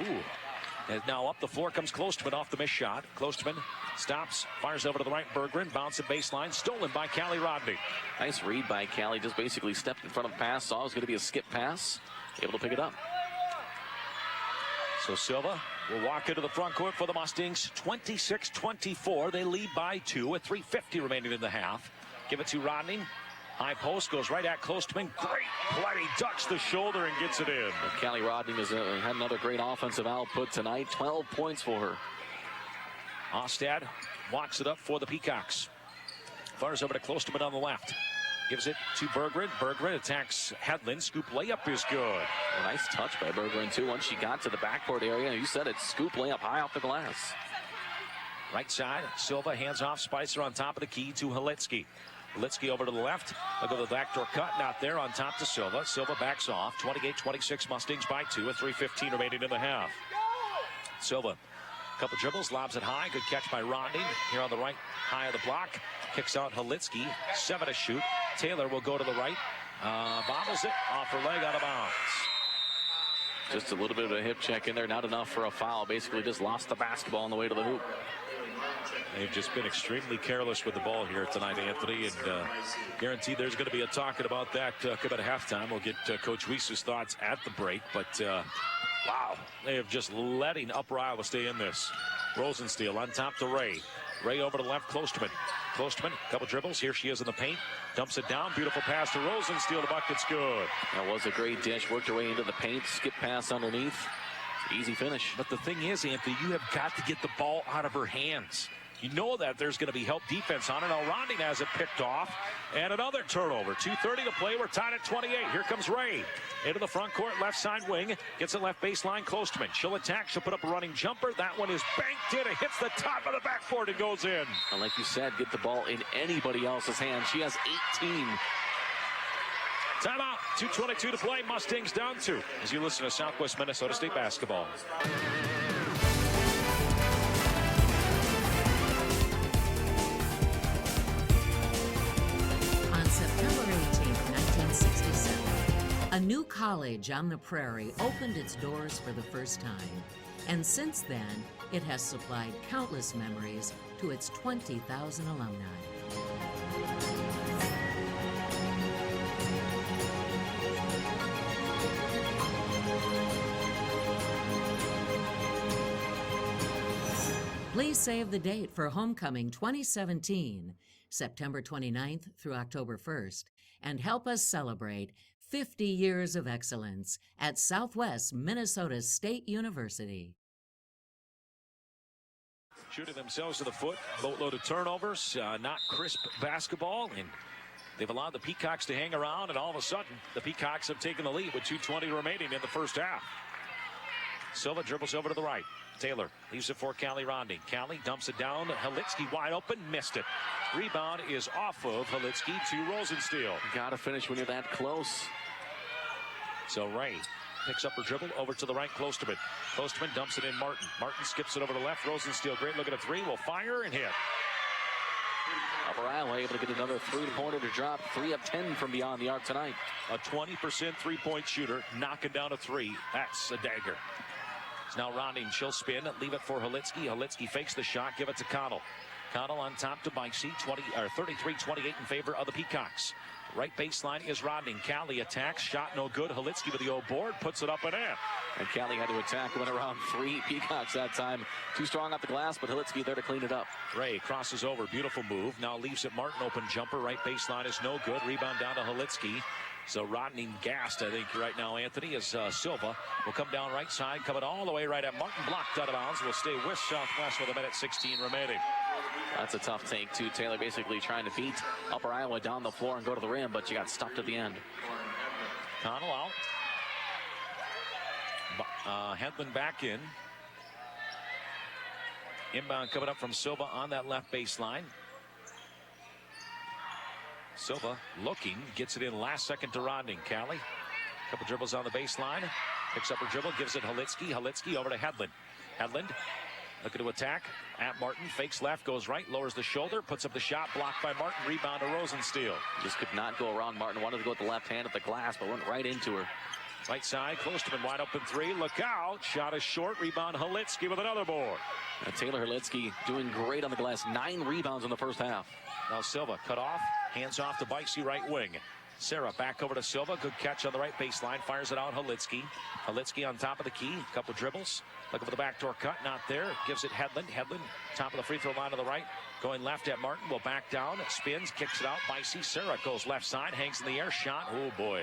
And now up the floor comes Klosterman off the missed shot. Klosterman stops, fires over to the right. Berggren, bounce at baseline, stolen by Callie Rodney. Nice read by Callie, just basically stepped in front of the pass, saw it was going to be a skip pass, able to pick it up. So Silva will walk into the front court for the Mustangs. 26-24. They lead by 2 with 3:50 remaining in the half. Give it to Rodney. High post goes right at Klosterman. Great play. He ducks the shoulder and gets it in. Callie Rodney has had another great offensive output tonight. 12 points for her. Ostad walks it up for the Peacocks. Fires over to Klosterman on the left. Gives it to Berggren. Berggren attacks Hedlund. Scoop layup is good. A nice touch by Berggren, too. Once she got to the backcourt area, you said it, scoop layup high off the glass. Right side, Silva hands off Spicer on top of the key to Halitsky. Halitsky over to the left. They'll go to the backdoor cut. Not there on top to Silva. Silva backs off. 28-26 Mustangs by 2 with 3:15 remaining in the half. Silva, couple dribbles, lobs it high. Good catch by Rodney. Here on the right, high of the block. Kicks out Halitsky. 7 to shoot. Taylor will go to the right. Bobbles it off her leg, out of bounds. Just a little bit of a hip check in there. Not enough for a foul. Basically just lost the basketball on the way to the hoop. They've just been extremely careless with the ball here tonight, Anthony, and guaranteed there's going to be a talking about that coming at halftime. We'll get Coach Weiss' thoughts at the break, but wow, they have just letting Upper Iowa stay in this. Rosensteel on top to Ray. Ray over to the left, Klosterman. Klosterman, couple dribbles. Here she is in the paint. Dumps it down. Beautiful pass to Rosensteel. The bucket's good. That was a great dish. Worked her way into the paint. Skip pass underneath. Easy finish. But the thing is, Anthony, you have got to get the ball out of her hands. You know that there's going to be help defense on it. Now Ronding has it picked off. And another turnover. 2:30 to play. We're tied at 28. Here comes Ray. Into the front court, left side wing. Gets it left baseline, Klosterman. She'll attack. She'll put up a running jumper. That one is banked in. It hits the top of the backboard and goes in. And like you said, get the ball in anybody else's hands. She has 18. Timeout. 2:22 to play. Mustangs down 2 as you listen to Southwest Minnesota State basketball. September 18, 1967, a new college on the prairie opened its doors for the first time, and since then, it has supplied countless memories to its 20,000 alumni. Please save the date for Homecoming 2017, September 29th through October 1st, and help us celebrate 50 years of excellence at Southwest Minnesota State University. Shooting themselves to the foot, boatload of turnovers, not crisp basketball, and they've allowed the Peacocks to hang around, and all of a sudden, the Peacocks have taken the lead with 2:20 remaining in the first half. Silva dribbles over to the right. Taylor leaves it for Callie Ronding. Callie dumps it down. Halitsky wide open, missed it. Rebound is off of Halitsky to Rosensteel. Gotta finish when you're that close. So Ray picks up her dribble over to the right, Klosterman. Klosterman dumps it in Martin. Martin skips it over to left. Rosensteel, great look at a three, will fire and hit. Upper Iowa able to get another three-pointer to drop. 3 of 10 from beyond the arc tonight. A 20% three-point shooter, knocking down a three. That's a dagger. It's now Ronding. She'll spin, leave it for Halitsky. Halitsky fakes the shot, give it to Connell. Connell on top to Bicey, 33-28 in favor of the Peacocks. Right baseline is Ronding. Callie attacks, shot no good. Halitsky with the old board, puts it up and in. And Callie had to attack, went around 3 Peacocks that time. Too strong off the glass, but Halitsky there to clean it up. Ray crosses over, beautiful move. Now leaves it Martin, open jumper. Right baseline is no good. Rebound down to Halitsky. So Rodney gassed, I think, right now, Anthony, as Silva will come down right side, coming all the way right at Martin, blocked out of bounds. Will stay with Southwest with 1:16 remaining. That's a tough take, too. Taylor basically trying to beat Upper Iowa down the floor and go to the rim, but you got stopped at the end. Connell out. Hedlund back in. Inbound coming up from Silva on that left baseline. Silva looking, gets it in last second to Ronding. Callie, couple dribbles on the baseline, picks up her dribble, gives it Halitsky. Halitsky over to Hedlund. Hedlund looking to attack at Martin, fakes left, goes right, lowers the shoulder, puts up the shot, blocked by Martin, rebound to Rosensteel. Just could not go around Martin, wanted to go with the left hand at the glass, but went right into her. Right side, Klosterman wide open three, look out, shot is short, rebound Halitsky with another board. And Taylor Halitsky doing great on the glass, 9 rebounds in the first half. Now Silva cut off, hands off to Bicey right wing. Sarah back over to Silva, good catch on the right baseline, fires it out Halitsky. Halitsky on top of the key, couple dribbles, looking for the backdoor cut, not there, gives it Hedlund. Hedlund, top of the free throw line to the right, going left at Martin, will back down, spins, kicks it out, Bicey. Sarah goes left side, hangs in the air, shot, oh boy.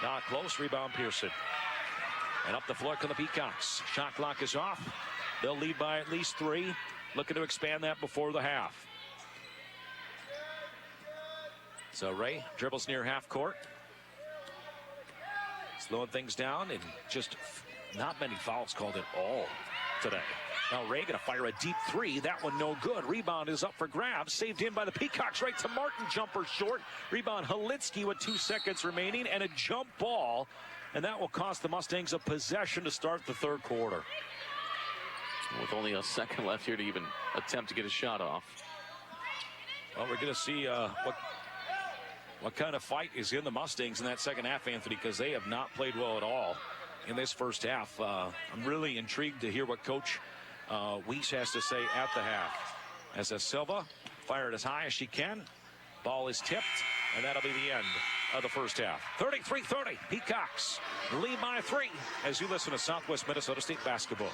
Not close, rebound Pearson. And up the floor come the Peacocks. Shot clock is off. They'll lead by at least 3, looking to expand that before the half. So Ray dribbles near half court. Slowing things down, and just not many fouls called at all today. Now Ray gonna fire a deep 3. That one no good. Rebound is up for grabs. Saved in by the Peacocks. Right to Martin. Jumper short. Rebound Halitsky with 2 seconds remaining and a jump ball. And that will cost the Mustangs a possession to start the third quarter. With only a second left here to even attempt to get a shot off. Well, we're gonna see what kind of fight is in the Mustangs in that second half, Anthony, because they have not played well at all in this first half. I'm really intrigued to hear what Coach Weiss has to say at the half. As Silva fired as high as she can. Ball is tipped, and that'll be the end of the first half. 33-30, Peacocks lead by 3 as you listen to Southwest Minnesota State basketball.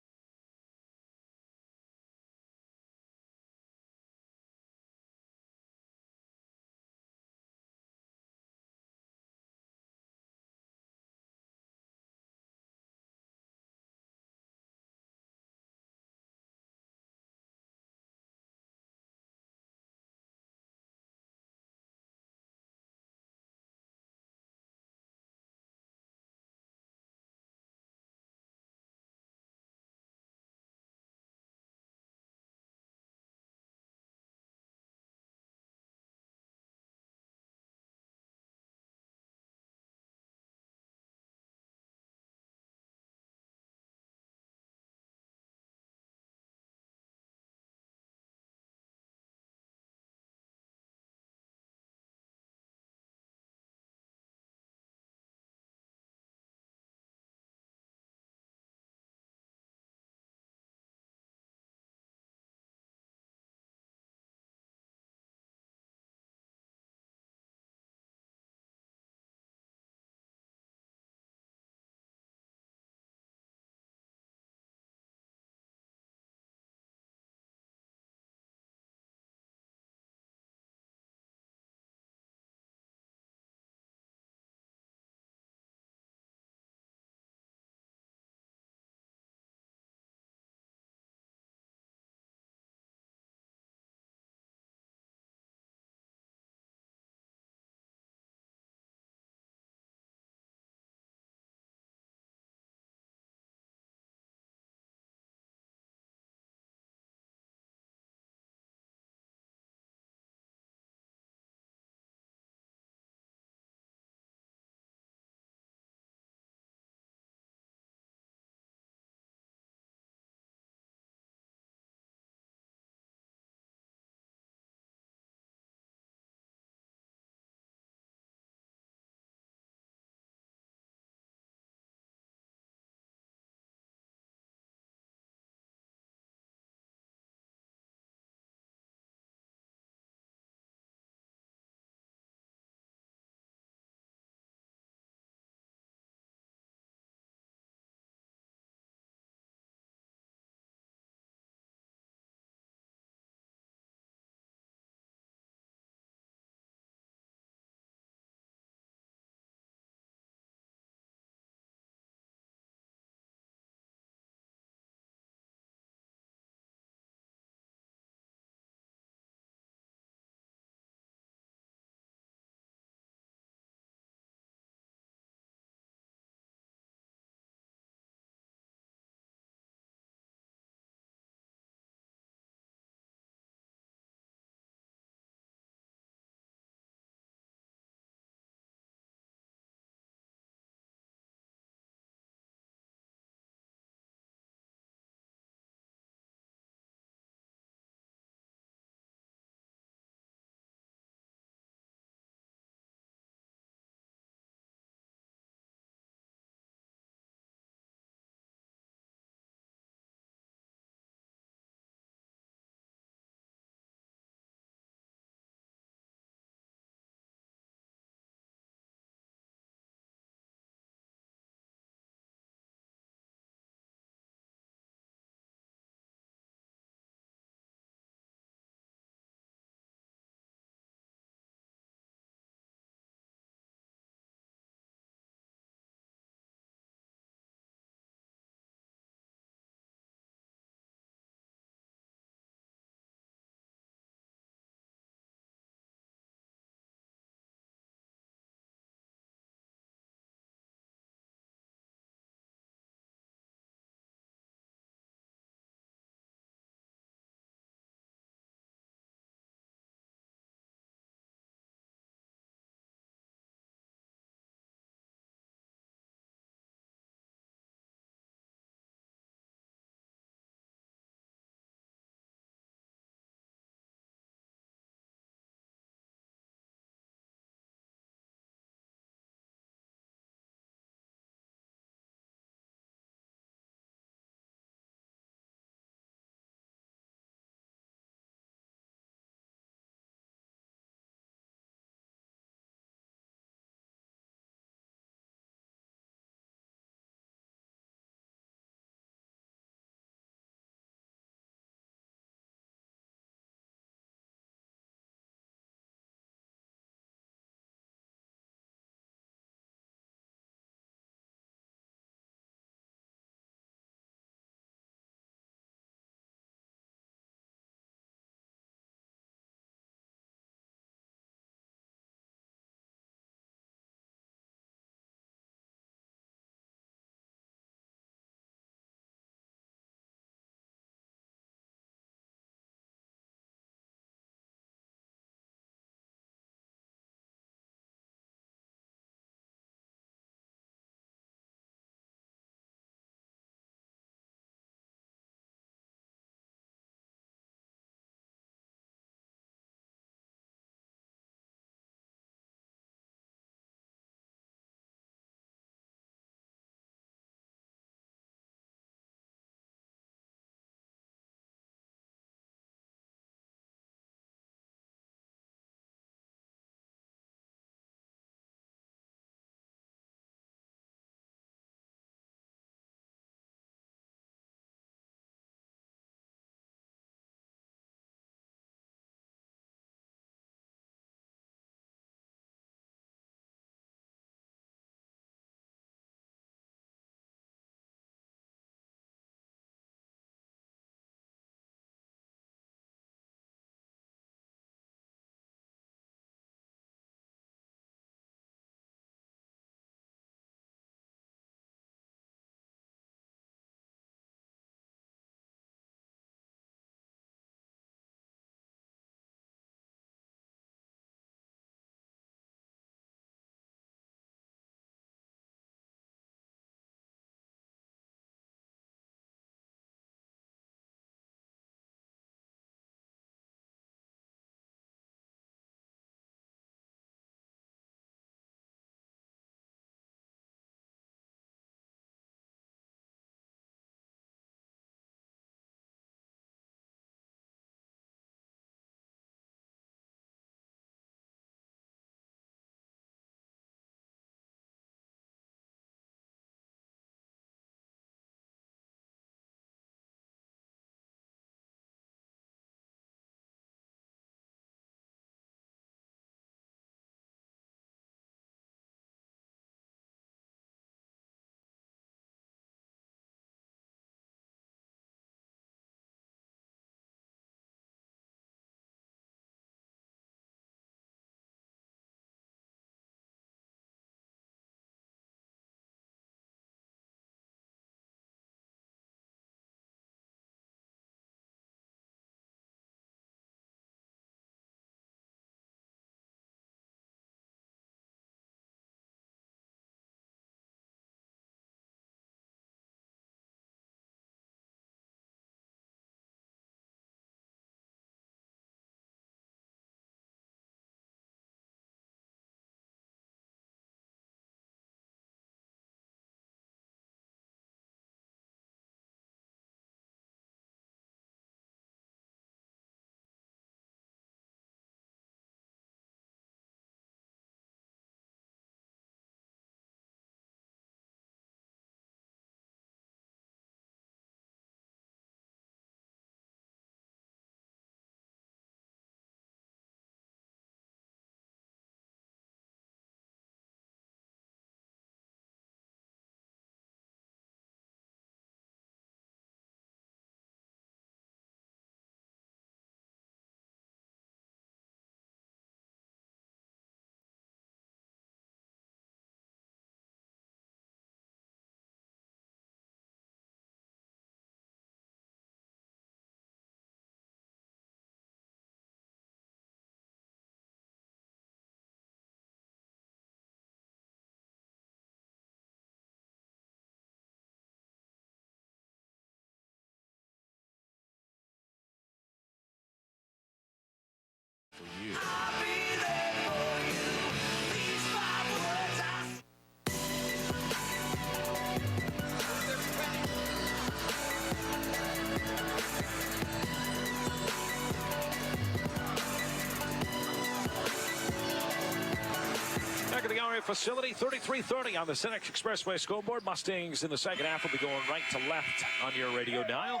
facility. 33-30 on the Senex Expressway scoreboard. Mustangs in the second half will be going right to left on your radio dial.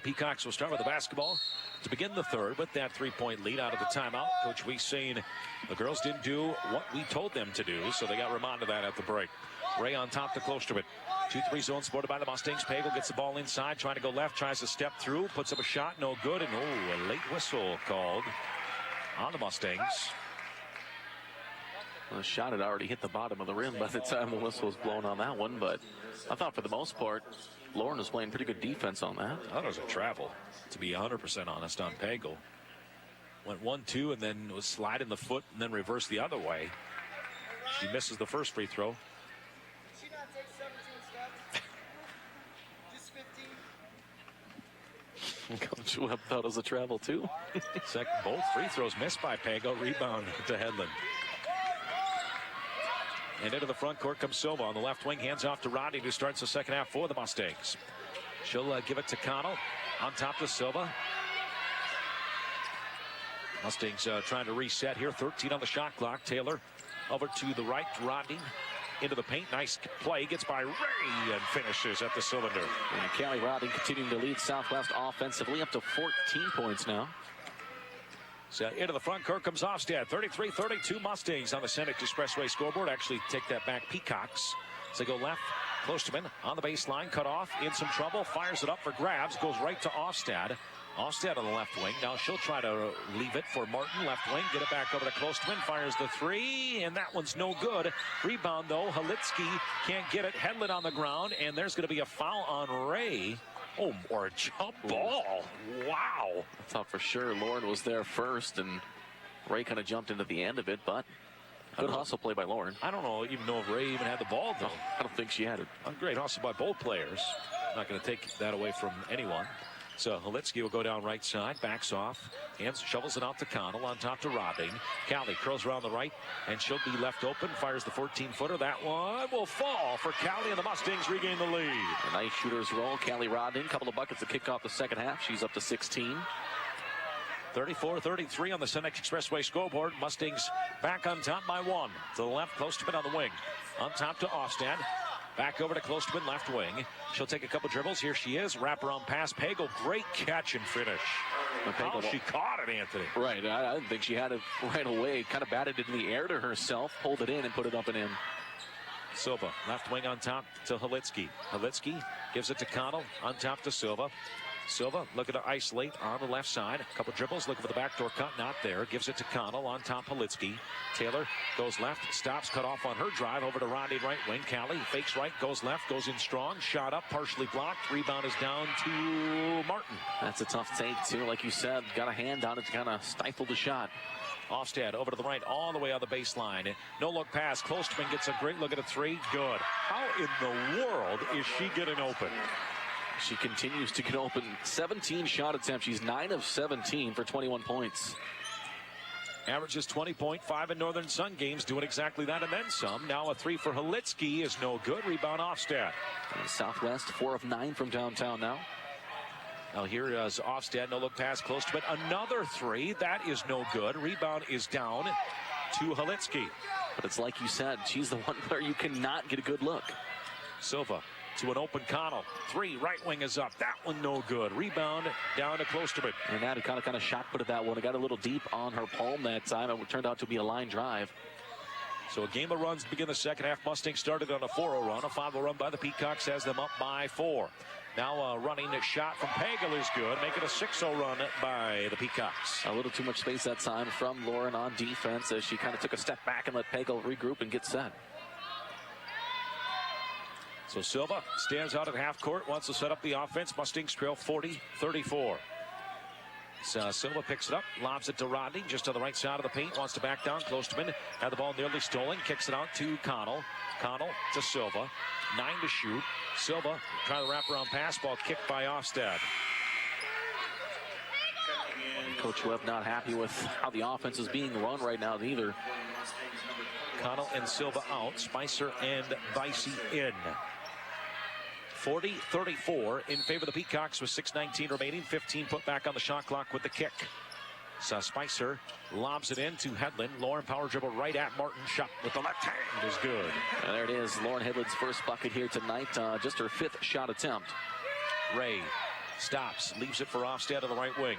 Peacocks will start with the basketball to begin the third with that 3-point lead out of the timeout. Coach Weiss saying the girls didn't do what we told them to do, so they got reminded of that at the break. Ray on top to Klosterman. 2-3 zone supported by the Mustangs. Pagel gets the ball inside, trying to go left, tries to step through, puts up a shot, no good, and a late whistle called on the Mustangs. Well, the shot had already hit the bottom of the rim by the time the whistle was blown on that one, but I thought for the most part, Lauren was playing pretty good defense on that. I thought it was a travel, to be 100% honest, on Pagel. Went 1-2 and then was sliding the foot and then reversed the other way. She misses the first free throw. Coach Webb thought it was a travel too. Both free throws missed by Pagel. Rebound to Hedlund. And into the front court comes Silva on the left wing. Hands off to Rodney, who starts the second half for the Mustangs. She'll give it to Connell. On top to Silva. Mustangs trying to reset here. 13 on the shot clock. Taylor over to the right. Rodney into the paint. Nice play. Gets by Ray and finishes at the cylinder. And Callie Rodney continuing to lead Southwest offensively, up to 14 points now. So into the front court comes Ofstad. 33-32 Mustangs on the Senex Expressway scoreboard. Actually take that back. Peacocks. As they go left. Klosterman on the baseline. Cut off. In some trouble. Fires it up for grabs. Goes right to Ofstad. Ofstad on the left wing. Now she'll try to leave it for Martin. Left wing. Get it back over to Klosterman. Fires the three. And that one's no good. Rebound though. Halitsky can't get it. Hedlund on the ground. And there's going to be a foul on Ray. Oh, or a jump ball. Wow. I thought for sure Lauren was there first, and Ray kind of jumped into the end of it, but good hustle play by Lauren. I don't even know if Ray even had the ball, though. No, I don't think she had it. A great hustle by both players. Not going to take that away from anyone. So Halitsky will go down right side, backs off, hands, shovels it out to Connell, on top to Rodney. Callie curls around the right, and she'll be left open, fires the 14-footer. That one will fall for Callie, and the Mustangs regain the lead. A nice shooter's roll. Callie Rodney, a couple of buckets to kick off the second half. She's up to 16. 34-33 on the Senex Expressway scoreboard. Mustangs back on top by one. To the left, Klosterman on the wing. On top to Ofstad. Back over to Klosterman, left wing. She'll take a couple dribbles. Here she is. Wraparound pass. Pagel, great catch and finish. How she caught it, Anthony. Right. I didn't think she had it right away. Kind of batted it in the air to herself, pulled it in, and put it up and in. Silva, left wing on top to Halitsky. Halitsky gives it to Connell, on top to Silva. Silva looking to isolate on the left side. A couple dribbles, looking for the backdoor cut, not there. Gives it to Connell, on top Halitsky. Taylor goes left, stops, cut off on her drive, over to Rodney, right wing. Callie fakes right, goes left, goes in strong. Shot up, partially blocked. Rebound is down to Martin. That's a tough take, too. Like you said, got a hand on it to kind of stifle the shot. Ofstad over to the right, all the way on the baseline. No look pass. Klosterman gets a great look at a three. Good. How in the world is she getting open? She continues to get open. 17 shot attempts. She's 9 of 17 for 21 points. Averages 20.5 in Northern Sun games, doing exactly that and then some. Now a three for Halitsky is no good. Rebound Ofstad. And Southwest 4 of 9 from downtown now. Now here is Ofstad, no look pass, close to it. Another three, that is no good. Rebound is down to Halitsky. But it's like you said, she's the one where you cannot get a good look. Silva to an open Connell. Three, right wing is up. That one no good. Rebound down to Klosterman. And that kind of shot put at that one. It got a little deep on her palm that time. It turned out to be a line drive. So a game of runs to begin the second half. Mustangs started on a 4-0 run. A 5-0 run by the Peacocks has them up by 4. Now a running shot from Pagel is good. Make it a 6-0 run by the Peacocks. A little too much space that time from Lauren on defense as she kind of took a step back and let Pagel regroup and get set. So Silva stands out at half court, wants to set up the offense. Mustangs trail 40-34. So Silva picks it up, lobs it to Rodney, just on the right side of the paint, wants to back down. Klosterman had the ball nearly stolen, kicks it out to Connell. Connell to Silva, 9 to shoot. Silva trying to wrap around pass, ball kicked by Ofstad. Coach Webb not happy with how the offense is being run right now either. Connell and Silva out, Spicer and Vicey in. 40-34 in favor of the Peacocks with 6:19 remaining. 15 put back on the shot clock with the kick. Spicer lobs it in to Hedlund. Lauren power dribble right at Martin. Shot with the left hand is good. And there it is. Lauren Hedlund's first bucket here tonight. Just her 5th shot attempt. Ray stops, leaves it for Ofstad on the right wing.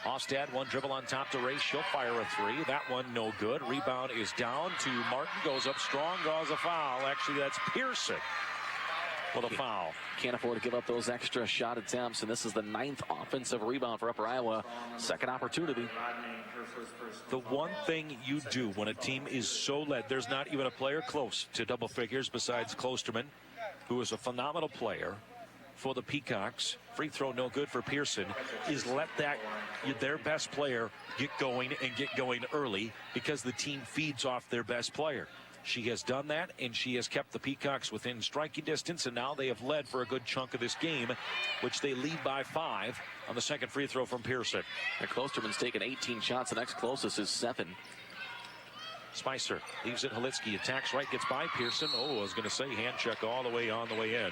Ofstad, one dribble on top to Ray. She'll fire a 3. That one no good. Rebound is down to Martin. Goes up strong, draws a foul. Actually, that's Pearson with a foul. Can't afford to give up those extra shot attempts, and this is the 9th offensive rebound for Upper Iowa. Second opportunity. The one thing you do when a team is so led, there's not even a player close to double figures besides Klosterman, who is a phenomenal player for the Peacocks. Free throw no good for Pearson. Is let their best player get going and get going early because the team feeds off their best player. She has done that, and she has kept the Peacocks within striking distance, and now they have led for a good chunk of this game, which they lead by 5 on the second free throw from Pearson. And Klosterman's taken 18 shots. The next closest is 7. Spicer leaves it. Halitsky attacks right, gets by Pearson. Oh, I was going to say hand check all the way on the way in.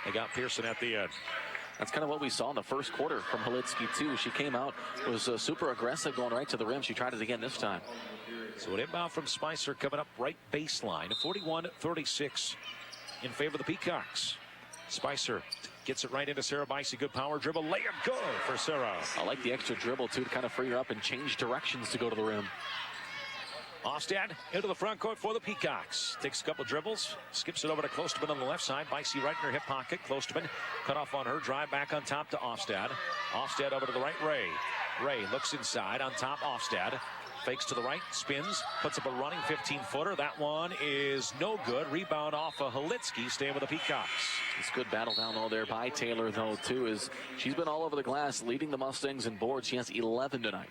They got Pearson at the end. That's kind of what we saw in the first quarter from Halitsky, too. She came out, was super aggressive going right to the rim. She tried it again this time. So an inbound from Spicer coming up right baseline. 41-36 in favor of the Peacocks. Spicer gets it right into Sarah Bicey. Good power dribble. Layup good for Sarah. I like the extra dribble, too, to kind of free her up and change directions to go to the rim. Ostad into the front court for the Peacocks. Takes a couple dribbles, skips it over to Klosterman on the left side. Bicey right in her hip pocket. Klosterman cut off on her drive back on top to Ostad. Ostad over to the right, Ray. Ray looks inside on top, Ostad. Fakes to the right, spins, puts up a running 15-footer. That one is no good. Rebound off of Halitsky, staying with the Peacocks. It's good battle down low there by Taylor, though, too, as she's been all over the glass, leading the Mustangs in boards. She has 11 tonight.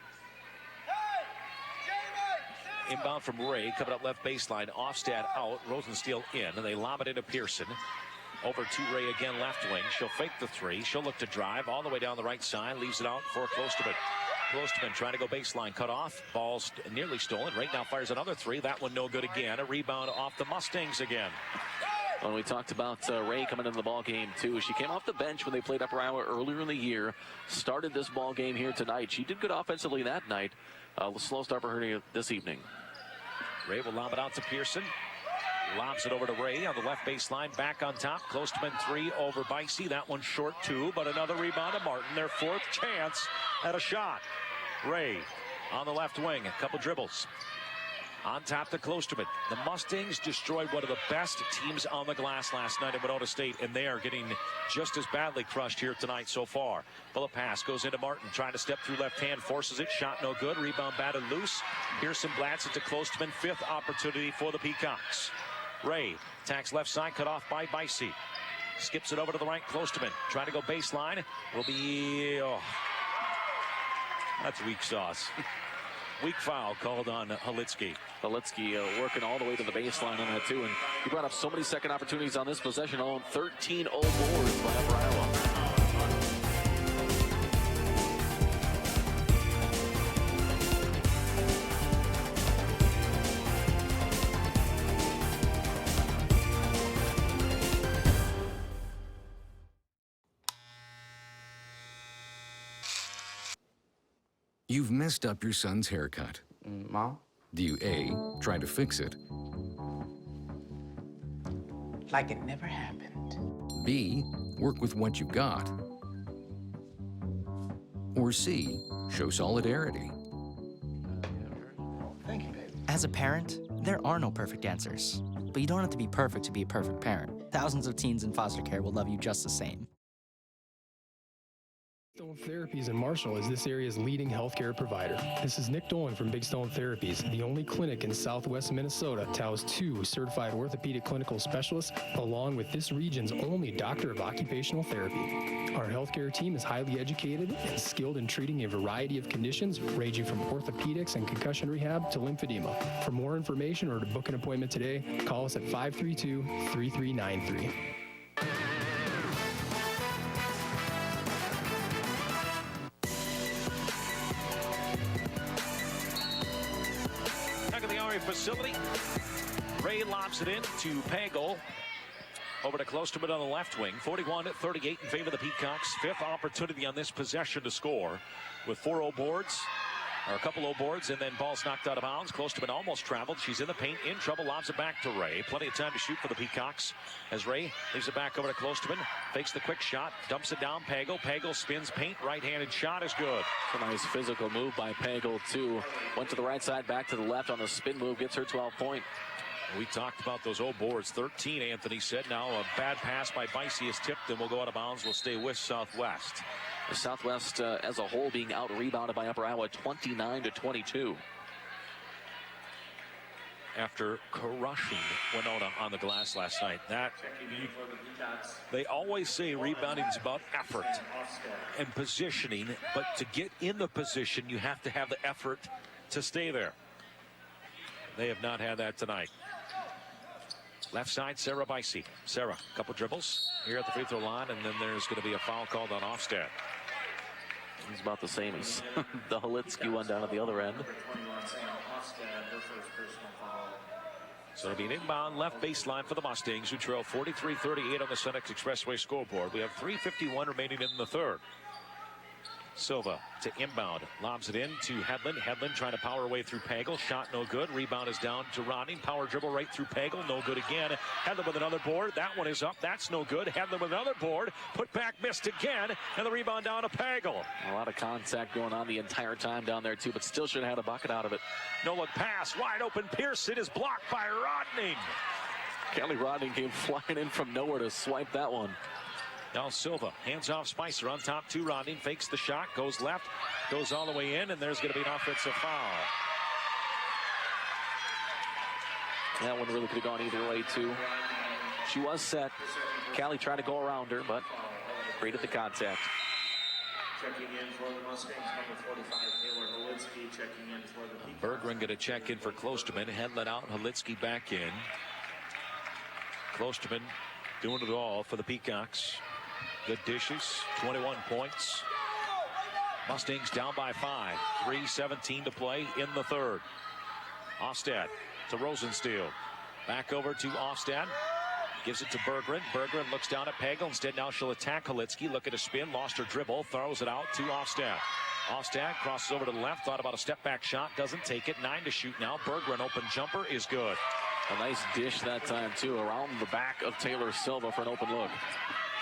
Inbound from Ray, coming up left baseline. Ofstad out, Rosensteel in, and they lob it into Pearson. Over to Ray again, left wing. She'll fake the 3. She'll look to drive all the way down the right side. Leaves it out for Klosterman. Klosterman trying to go baseline, cut off. Ball's nearly stolen. Ray now fires another 3. That one no good again. A rebound off the Mustangs again. Well, we talked about Ray coming into the ball game, too. She came off the bench when they played Upper Iowa earlier in the year. Started this ball game here tonight. She did good offensively that night. Slow start for her this evening. Ray will lob it out to Pearson. Lobs it over to Ray on the left baseline. Back on top. Klosterman 3 over Bicey. That one short 2, but another rebound to Martin. Their 4th chance at a shot. Ray on the left wing. A couple dribbles. On top to Klosterman. The Mustangs destroyed one of the best teams on the glass last night at Winona State, and they are getting just as badly crushed here tonight so far. Bullet pass goes into Martin, trying to step through left hand, forces it, shot no good, rebound batted loose. Pearson blats it to Klosterman, 5th opportunity for the Peacocks. Ray attacks left side, cut off by Bicey. Skips it over to the right, Klosterman trying to go baseline. Will be, that's weak sauce. Weak foul called on Halitsky. Halitsky working all the way to the baseline on that, too. And he brought up so many second opportunities on this possession alone. 13 old boards by Upper Iowa. You've messed up your son's haircut. Mom? Do you A, try to fix it? Like it never happened. B, work with what you got? Or C, show solidarity? Thank you, baby. As a parent, there are no perfect answers. But you don't have to be perfect to be a perfect parent. Thousands of teens in foster care will love you just the same. Stone Therapies in Marshall is this area's leading healthcare provider. This is Nick Dolan from Big Stone Therapies, the only clinic in southwest Minnesota to house 2 certified orthopedic clinical specialists, along with this region's only doctor of occupational therapy. Our healthcare team is highly educated and skilled in treating a variety of conditions, ranging from orthopedics and concussion rehab to lymphedema. For more information or to book an appointment today, call us at 532-3393. Facility. Ray lobs it in to Pagel. Over to Klosterman on the left wing. 41-38 in favor of the Peacocks. 5th opportunity on this possession to score with 4 boards. Or a couple low boards, and then ball's knocked out of bounds. Klosterman almost traveled. She's in the paint, in trouble, lobs it back to Ray. Plenty of time to shoot for the Peacocks as Ray leaves it back over to Klosterman. Fakes the quick shot, dumps it down. Pagel spins paint, right-handed shot is good. A nice physical move by Pagel, too. Went to the right side, back to the left on the spin move, gets her 12-point. We talked about those old boards. 13, Anthony said. Now a bad pass by Bicey is tipped and will go out of bounds. Will stay with Southwest. The Southwest as a whole being out-rebounded by Upper Iowa 29-22. After crushing Winona on the glass last night. They always say rebounding is about effort and positioning, but to get in the position, you have to have the effort to stay there. They have not had that tonight. Left side, Sarah Bicey. Sarah, a couple dribbles here at the free throw line, and then there's going to be a foul called on Ofstad. It's about the same as the Halitsky one down at the other end. So it'll be an inbound left baseline for the Mustangs, who trail 43-38 on the Senex Expressway scoreboard. We have 3:51 remaining in the third. Silva to inbound, lobs it in to Hedlund. Hedlund trying to power away through Pagel. Shot no good. Rebound is down to Ronning. Power dribble right through Pagel. No good again. Hedlund with another board. That one is up. That's no good. Hedlund with another board. Put back, missed again. And the rebound down to Pagel. A lot of contact going on the entire time down there, too, but still should have had a bucket out of it. No look pass. Wide open. Pearson is blocked by Rodney. Kelly Rodney came flying in from nowhere to swipe that one. Now Silva hands off Spicer on top to Rodney, fakes the shot, goes left, goes all the way in, and there's going to be an offensive foul. That one really could have gone either way, too. She was set. Callie tried to go around her, but created the contact. Checking in for the Mustangs, number 45, Taylor Halitsky. Checking in for the Peacocks. Berggren going to check in for Klosterman. Hedlund out, Halitsky back in. Klosterman doing it all for the Peacocks. Good dishes, 21 points. Mustangs down by 5. 3:17 to play in the third. Ofstad to Rosensteel. Back over to Ofstad. Gives it to Berggren. Berggren looks down at Pagel. Instead, now she'll attack Halitsky. Look at a spin. Lost her dribble. Throws it out to Ofstad. Ofstad crosses over to the left. Thought about a step-back shot. Doesn't take it. 9 to shoot now. Berggren open jumper is good. A nice dish that time, too, around the back of Taylor Silva for an open look.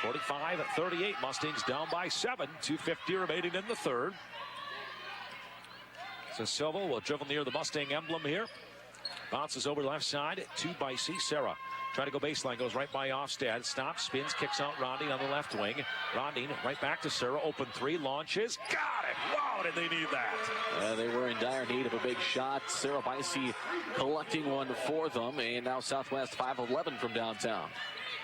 45-38. Mustangs down by 7. 2:50 remaining in the third. So Silva will dribble near the Mustang emblem here. Bounces over left side to Bicey. Sarah trying to go baseline. Goes right by Ofstad. Stops, spins, kicks out Rodney on the left wing. Rodney right back to Sarah. Open three. Launches. Got it. Wow, did they need that? They were in dire need of a big shot. Sarah Bicey collecting one for them. And now Southwest 5-11 from downtown.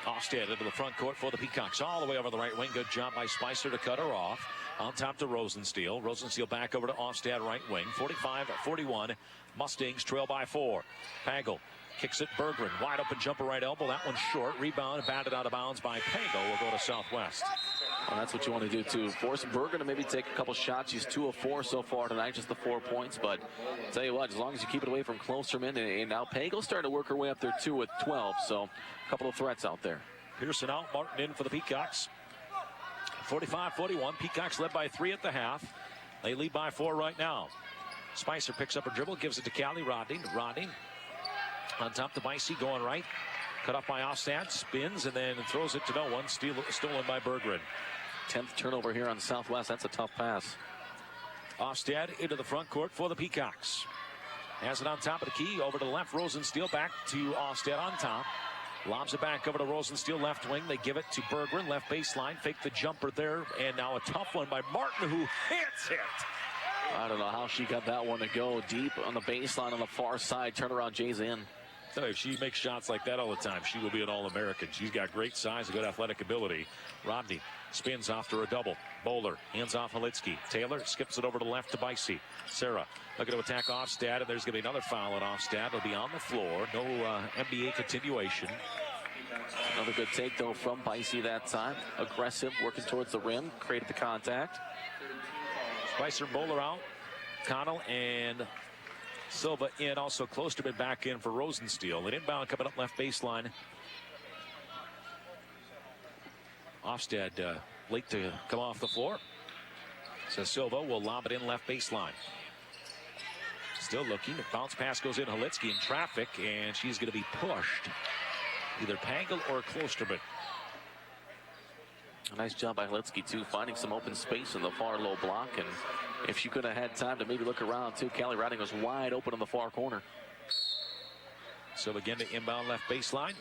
Ofstad into the front court for the Peacocks. All the way over the right wing. Good job by Spicer to cut her off. On top to Rosensteel. Rosensteel back over to Ofstad right wing. 45-41. Mustangs trail by 4. Pagel kicks it. Berggren. Wide open jumper right elbow. That one's short. Rebound batted out of bounds by Pagel. Will go to Southwest. Well, that's what you want to do, too. Force Berggren to maybe take a couple shots. She's 2 of 4 so far tonight, just the 4 points. But I'll tell you what, as long as you keep it away from Klosterman, and now Pagel's starting to work her way up there, too, with 12. So a couple of threats out there. Pearson out, Martin in for the Peacocks. 45-41. Peacocks led by 3 at the half. They lead by 4 right now. Spicer picks up her dribble, gives it to Callie Rodney. Rodney on top to Bicey, going right. Cut off by Ofstad, spins, and then throws it to no one. Stolen by Berggren. 10th turnover here on Southwest. That's a tough pass. Ofstad into the front court for the Peacocks. Has it on top of the key. Over to the left. Rosensteel back to Ofstad on top. Lobs it back over to Rosensteel, left wing. They give it to Berggren, left baseline. Fake the jumper there. And now a tough one by Martin, who hits it. I don't know how she got that one to go deep on the baseline on the far side. Turnaround Jay's in. So if she makes shots like that all the time, she will be an All-American. She's got great size and good athletic ability. Rodney spins after a double. Bowler hands off Halitsky. Taylor skips it over to the left to Bicey. Sarah looking to attack Ofstad, and there's going to be another foul on Ofstad. It'll be on the floor. No NBA continuation. Another good take, though, from Bicey that time. Aggressive, working towards the rim. Created the contact. Spicer, Bowler out. Connell and Silva in. Also Klosterman back in for Rosensteel. An inbound coming up left baseline. Ofstad late to come off the floor. So Silva will lob it in left baseline. still looking. The bounce pass goes in. Halitsky in traffic, and she's going to be pushed. Either Pagel or Klosterman. A nice job by Halitsky, too, finding some open space in the far low block. And if she could have had time to maybe look around, too, Callie Riding was wide open in the far corner. So again to inbound left baseline.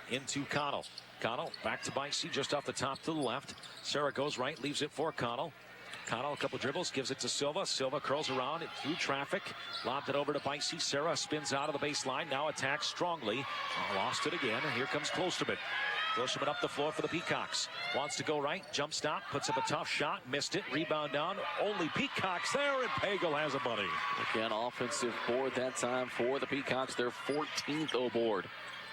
Into Connell. Connell back to Bicey, just off the top to the left. Sarah goes right, leaves it for Connell. Connell, a couple dribbles, gives it to Silva. Silva curls around it through traffic. Lobbed it over to Bicey. Sarah spins out of the baseline. Now attacks strongly. Lost it again. And here comes Klosterman. Klosterman up the floor for the Peacocks. Wants to go right. Jump stop. Puts up a tough shot. Missed it. Rebound down. Only Peacocks there. And Pagel has a bunny. Again, offensive board that time for the Peacocks. Their 14th O board.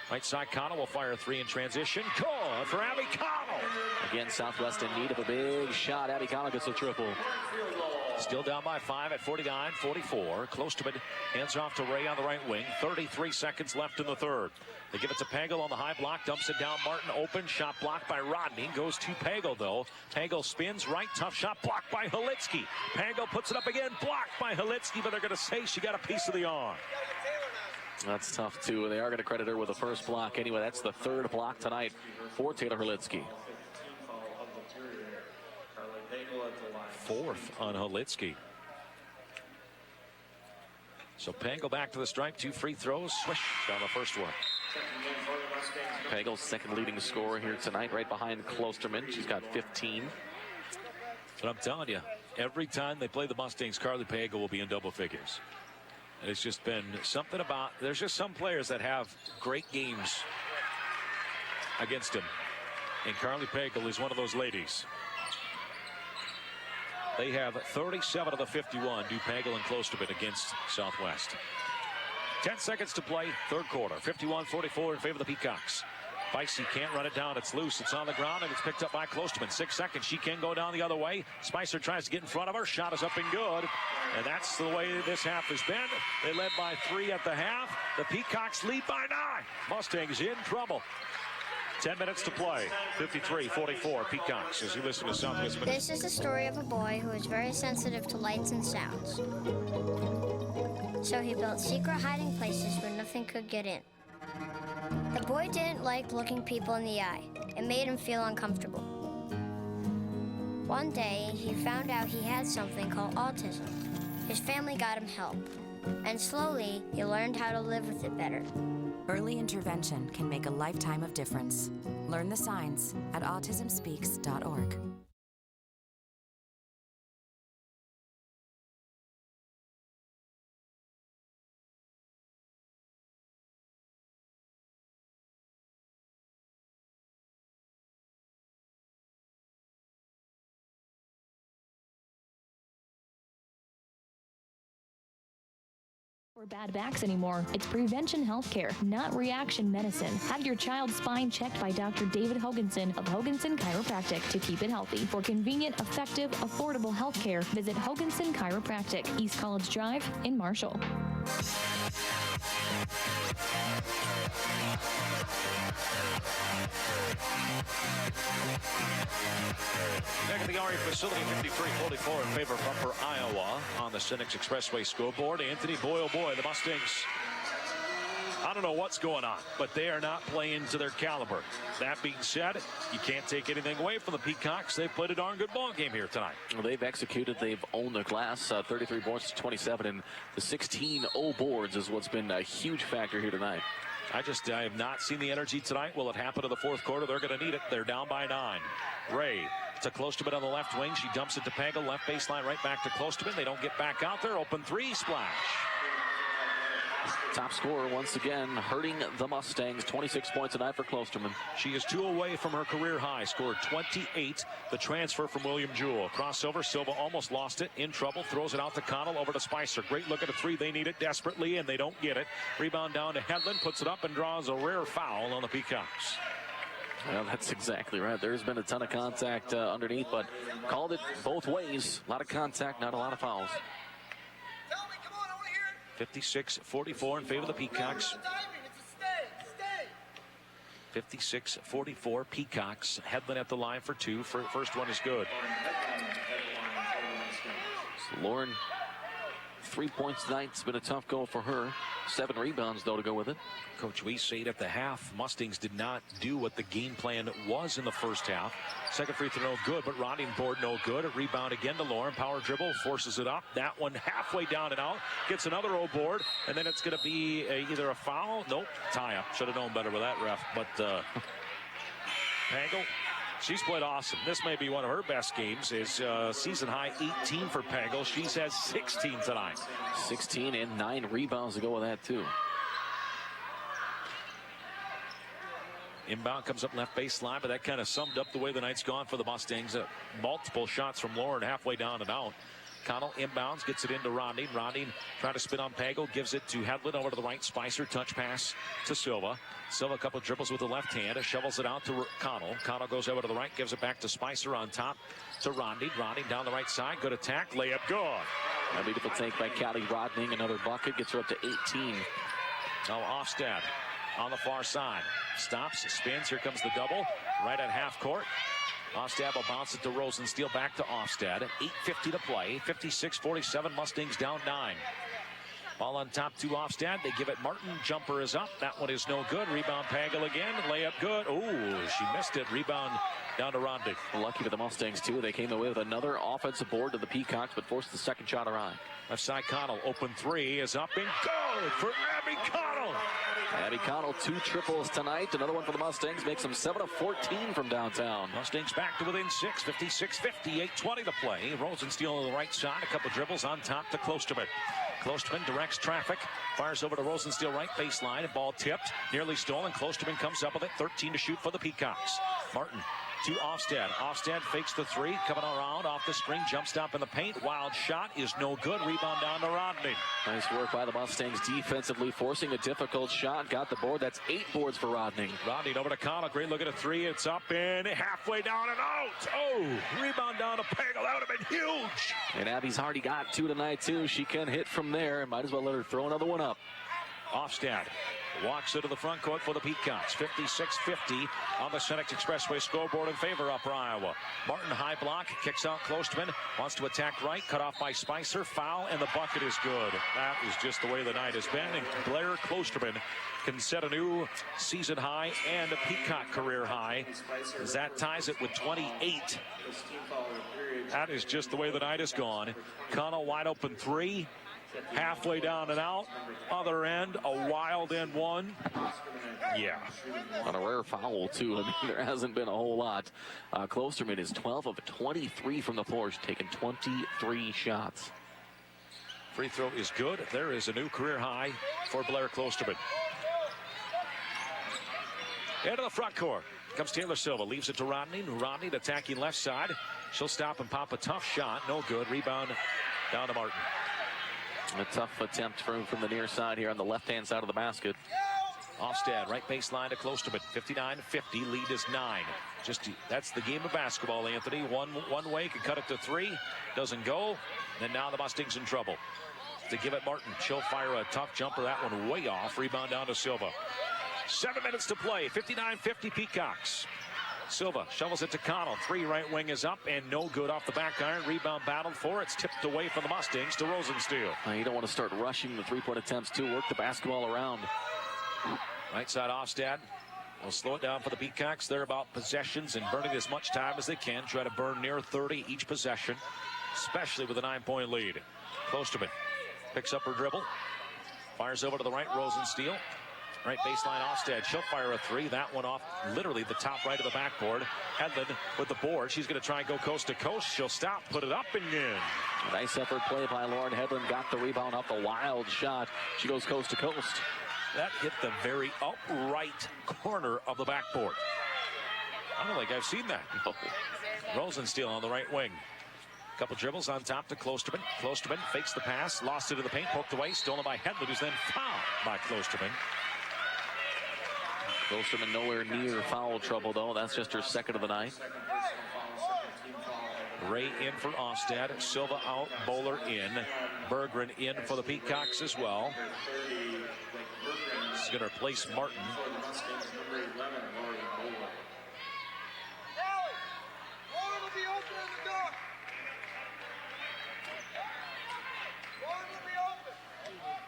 Right side, Connell will fire three in transition. Good for Abby Connell. Again, Southwest in need of a big shot. Abby Connell gets a triple. Still down by 5 at 49-44. Klosterman hands off to Ray on the right wing. 33 seconds left in the third. They give it to Pagel on the high block. Dumps it down. Martin open. Shot blocked by Rodney. Goes to Pagel, though. Pagel spins right. Tough shot blocked by Halitsky. Pagel puts it up again. Blocked by Halitsky, but they're going to say she got a piece of the arm. That's tough, too. They are going to credit her with the first block anyway. That's the third block tonight for Taylor Halitsky. Fourth on Halitsky. So Pagel back to the stripe. 2 free throws. Swish on the first one. Pagel's second leading scorer here tonight, right behind Klosterman. She's got 15. But I'm telling you, every time they play the Mustangs, Carly Pagel will be in double figures. It's just been something about, there's just some players that have great games against them. And Carly Pagel is one of those ladies. They have 37 of the 51, do Pagel and Klosterman against Southwest. 10 seconds to play, third quarter. 51-44 in favor of the Peacocks. Bicey can't run it down. It's loose. It's on the ground, and it's picked up by Klosterman. 6 seconds. She can go down the other way. Spicer tries to get in front of her. Shot is up and good. And that's the way this half has been. They led by 3 at the half. The Peacocks lead by 9. Mustangs in trouble. 10 minutes to play. 53-44 Peacocks as you listen to Southwest Minnesota. This is the story of a boy who is very sensitive to lights and sounds. So he built secret hiding places where nothing could get in. The boy didn't like looking people in the eye. It made him feel uncomfortable. One day, he found out he had something called autism. His family got him help. And slowly, he learned how to live with it better. Early intervention can make a lifetime of difference. Learn the signs at autismspeaks.org. For bad backs anymore. It's prevention healthcare, not reaction medicine. Have your child's spine checked by Dr. David Hoganson of Hoganson Chiropractic to keep it healthy. For convenient, effective, affordable healthcare, visit Hoganson Chiropractic, East College Drive in Marshall. Back at the RE facility, 53-44 in favor of Upper Iowa on the Senex Expressway scoreboard. Anthony, boy, oh boy, the Mustangs, I don't know what's going on, but they are not playing to their caliber. That being said, you can't take anything away from the Peacocks. They've played a darn good ball game here tonight. Well, they've executed. They've owned their glass. 33 points to 27, and the 16 O boards is what's been a huge factor here tonight. I have not seen the energy tonight. Will it happen in the fourth quarter? They're going to need it. They're down by 9. Ray to Klosterman on the left wing. She dumps it to Pagel. Left baseline right back to Klosterman. They don't get back out there. Open 3, splash. Top scorer once again hurting the Mustangs. 26 points tonight for Klosterman. She is 2 away from her career high. Scored 28. The transfer from William Jewell. Crossover. Silva almost lost it. In trouble. Throws it out to Connell. Over to Spicer. Great look at a 3. They need it desperately, and they don't get it. Rebound down to Hedlund. Puts it up and draws a rare foul on the Peacocks. Well, that's exactly right. There's been a ton of contact underneath, but called it both ways. A lot of contact, not a lot of fouls. 56-44 in favor of the Peacocks. 56-44 Peacocks. Hedlund at the line for 2. First one is good. So Lauren 3 points tonight. It's been a tough goal for her. 7 rebounds, though, to go with it. Coach Weiss said at the half, Mustangs did not do what the game plan was in the first half. Second free throw no good, but Ronding board no good. A rebound again to Lauren. Power dribble, forces it up. That one halfway down and out. Gets another O board, and then it's going to be either a foul. Nope, tie up. Should have known better with that ref. But Pagel, she's played awesome. This may be one of her best games. Is season high 18 for Pagel. She's had 16 tonight. 16 and 9 rebounds to go with that, too. Inbound comes up left baseline, but that kind of summed up the way the night's gone for the Mustangs. Multiple shots from Lauren halfway down and out. Connell inbounds, gets it into Ronding. Ronding trying to spin on Pagel, gives it to Hedlund over to the right. Spicer, touch pass to Silva. Silva a couple dribbles with the left hand, shovels it out to Connell. Connell goes over to the right, gives it back to Spicer on top to Ronding. Ronding down the right side, good attack, layup good. A beautiful take by Callie Rodning, another bucket, gets her up to 18. Now Ofstad on the far side. Stops, spins, here comes the double. Right at half court. Ofstad will bounce it to Rosensteel, back to Ofstad. 8:50 to play. 56-47, Mustangs down 9. Ball on top to Ofstad. They give it Martin. Jumper is up. That one is no good. Rebound Pagel again. Layup good. Oh, she missed it. Rebound down to Rodney. Lucky for the Mustangs, too. They came away with another offensive board to the Peacocks, but forced the second shot around. Left side Connell. Open three is up and good for Abby Connell. Abby Connell, 2 triples tonight. Another one for the Mustangs. Makes them 7 of 14 from downtown. Mustangs back to within 6. 56-50. 8:20 to play. Rosensteel on the right side. A couple dribbles on top to Klosterman. Klosterman directs traffic. Fires over to Rosensteel right baseline. Ball tipped. Nearly stolen. Klosterman comes up with it. 13 to shoot for the Peacocks. Martin to Ofstad. Ofstad fakes the three. Coming around off the screen. Jump stop in the paint. Wild shot is no good. Rebound down to Rodney. Nice work by the Mustangs defensively, forcing a difficult shot. Got the board. That's 8 boards for Rodney. Rodney over to Connell. Great look at a three. It's up and halfway down and out. Oh, rebound down to Pagel. That would have been huge. And Abby's already got 2 tonight, too. She can hit from there. Might as well let her throw another one up. Ofstad walks into the front court for the Peacocks. 56-50 on the Senex Expressway scoreboard in favor of Upper Iowa. Martin high block, kicks out Klosterman, wants to attack right, cut off by Spicer, foul, and the bucket is good. That is just the way the night has been, and Blair Klosterman can set a new season high and a Peacock career high, as that ties it with 28. That is just the way the night has gone. Connell wide open three. Halfway down and out. Other end, a wild end one. Yeah. On a rare foul, too. I mean, there hasn't been a whole lot. Klosterman is 12 of 23 from the floor. She's taken 23 shots. Free throw is good. There is a new career high for Blair Klosterman. Into the front court comes Taylor Silva. Leaves it to Rodney. Rodney attacking left side. She'll stop and pop a tough shot. No good. Rebound down to Martin. A tough attempt from the near side here on the left-hand side of the basket. Offstad, right baseline to Klosterman. 59-50, lead is 9. That's the game of basketball, Anthony. One way, can cut it to 3. Doesn't go. And now the Mustangs in trouble. To give it Martin. She'll fire a tough jumper. That one way off. Rebound down to Silva. 7 minutes to play. 59-50 Peacocks. Silva shovels it to Connell. 3 right wing is up and no good off the back iron. Rebound battled for. It's tipped away from the Mustangs to Rosensteel. You don't want to start rushing the 3-point attempts too. Work the basketball around. Right side Ofstad. Will slow it down for the Peacocks. They're about possessions and burning as much time as they can. Try to burn near 30 each possession, especially with a 9-point lead. Klosterman picks up her dribble. Fires over to the right. Rosensteel. Right baseline Ofstad. She'll fire a 3. That one off literally the top right of the backboard. Hedlund with the board. She's going to try and go coast to coast. She'll stop, put it up and in. Nice effort play by Lauren Hedlund. Got the rebound off the wild shot. She goes coast to coast. That hit the very upright corner of the backboard. I don't think I've seen that. No. Rosensteel on the right wing. Couple dribbles on top to Klosterman. Klosterman fakes the pass, lost it in the paint, poked away, stolen by Hedlund, who's then fouled by Klosterman. Klosterman nowhere near foul trouble, though. That's just her second of the night. Ray in for Ofstad. Silva out. Bowler in. Berggren in for the Peacocks as well. This is going to replace Martin.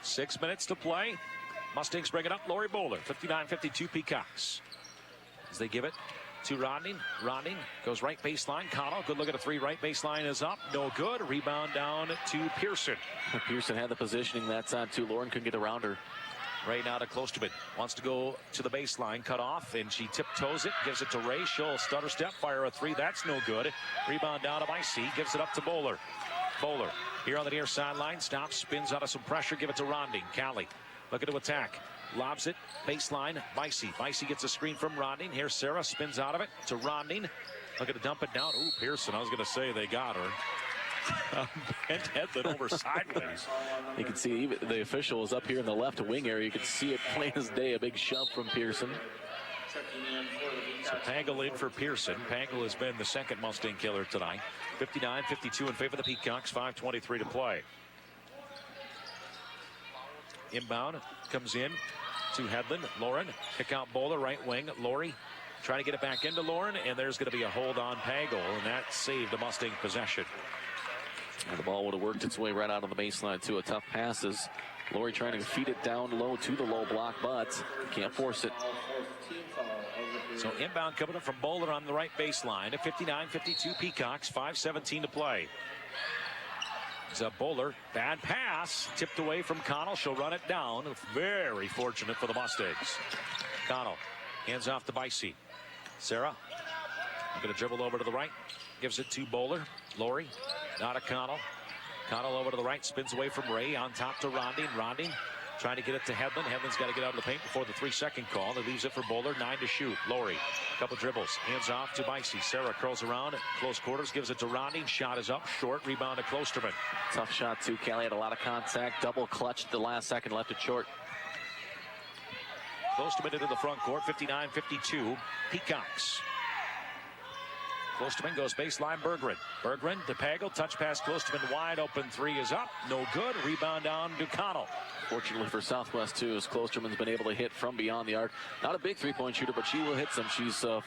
6 minutes to play. Mustangs bring it up. Lori Bowler, 59-52 Peacocks. As they give it to Rodney. Rodney goes right baseline. Connell, good look at a three. Right baseline is up. No good. Rebound down to Pearson. Pearson had the positioning that time too. Lauren couldn't get around her. Ray now to Klosterman. Wants to go to the baseline. Cut off, and she tiptoes it. Gives it to Ray. She'll stutter step. Fire a three. That's no good. Rebound down to Micey. Gives it up to Bowler. Bowler here on the near sideline. Stops. Spins out of some pressure. Give it to Ronding. Callie looking to attack. Lobs it. Baseline. Micey. Micey gets a screen from Ronding. Here's Sarah. Spins out of it to Ronding. Looking to dump it down. Ooh, Pearson. I was going to say they got her. Bent Headland over sideways. You can see even the official is up here in the left wing area. You can see it plain as day. A big shove from Pearson. So Pangle in for Pearson. Pangle has been the second Mustang killer tonight. 59-52 in favor of the Peacocks. 5:23 to play. Inbound comes in to Headland. Lauren, kick out Bowler, right wing. Lori trying to get it back into Lauren, and there's going to be a hold on Pangle, and that saved the Mustang possession. And the ball would have worked its way right out of the baseline too. A tough passes. Lori trying to feed it down low to the low block, but can't force it. So inbound coming up from Bowler on the right baseline. At 59-52 Peacocks. 5:17 to play. It's a Bowler. Bad pass. Tipped away from Connell. She'll run it down. Very fortunate for the Mustangs. Connell hands off to Bicey. Sarah going to dribble over to the right. Gives it to Bowler. Lori. Not a Connell. Connell over to the right. Spins away from Ray. On top to Ronding. Ronding trying to get it to Headland. Headland's got to get out of the paint before the 3-second call. That leaves it for Bowler. 9 to shoot. Lori. Couple dribbles. Hands off to Bicey. Sarah curls around. Close quarters. Gives it to Ronding. Shot is up. Short. Rebound to Klosterman. Tough shot too. Callie had a lot of contact. Double clutched the last second. Left it short. Klosterman into the front court. 59-52 Peacocks. Klosterman goes baseline. Berggren. Berggren to Pagel. Touch pass. Klosterman wide open. Three is up. No good. Rebound down to Connell. Fortunately for Southwest too, as Klosterman's been able to hit from beyond the arc. Not a big three-point shooter, but she will hit some. She's 4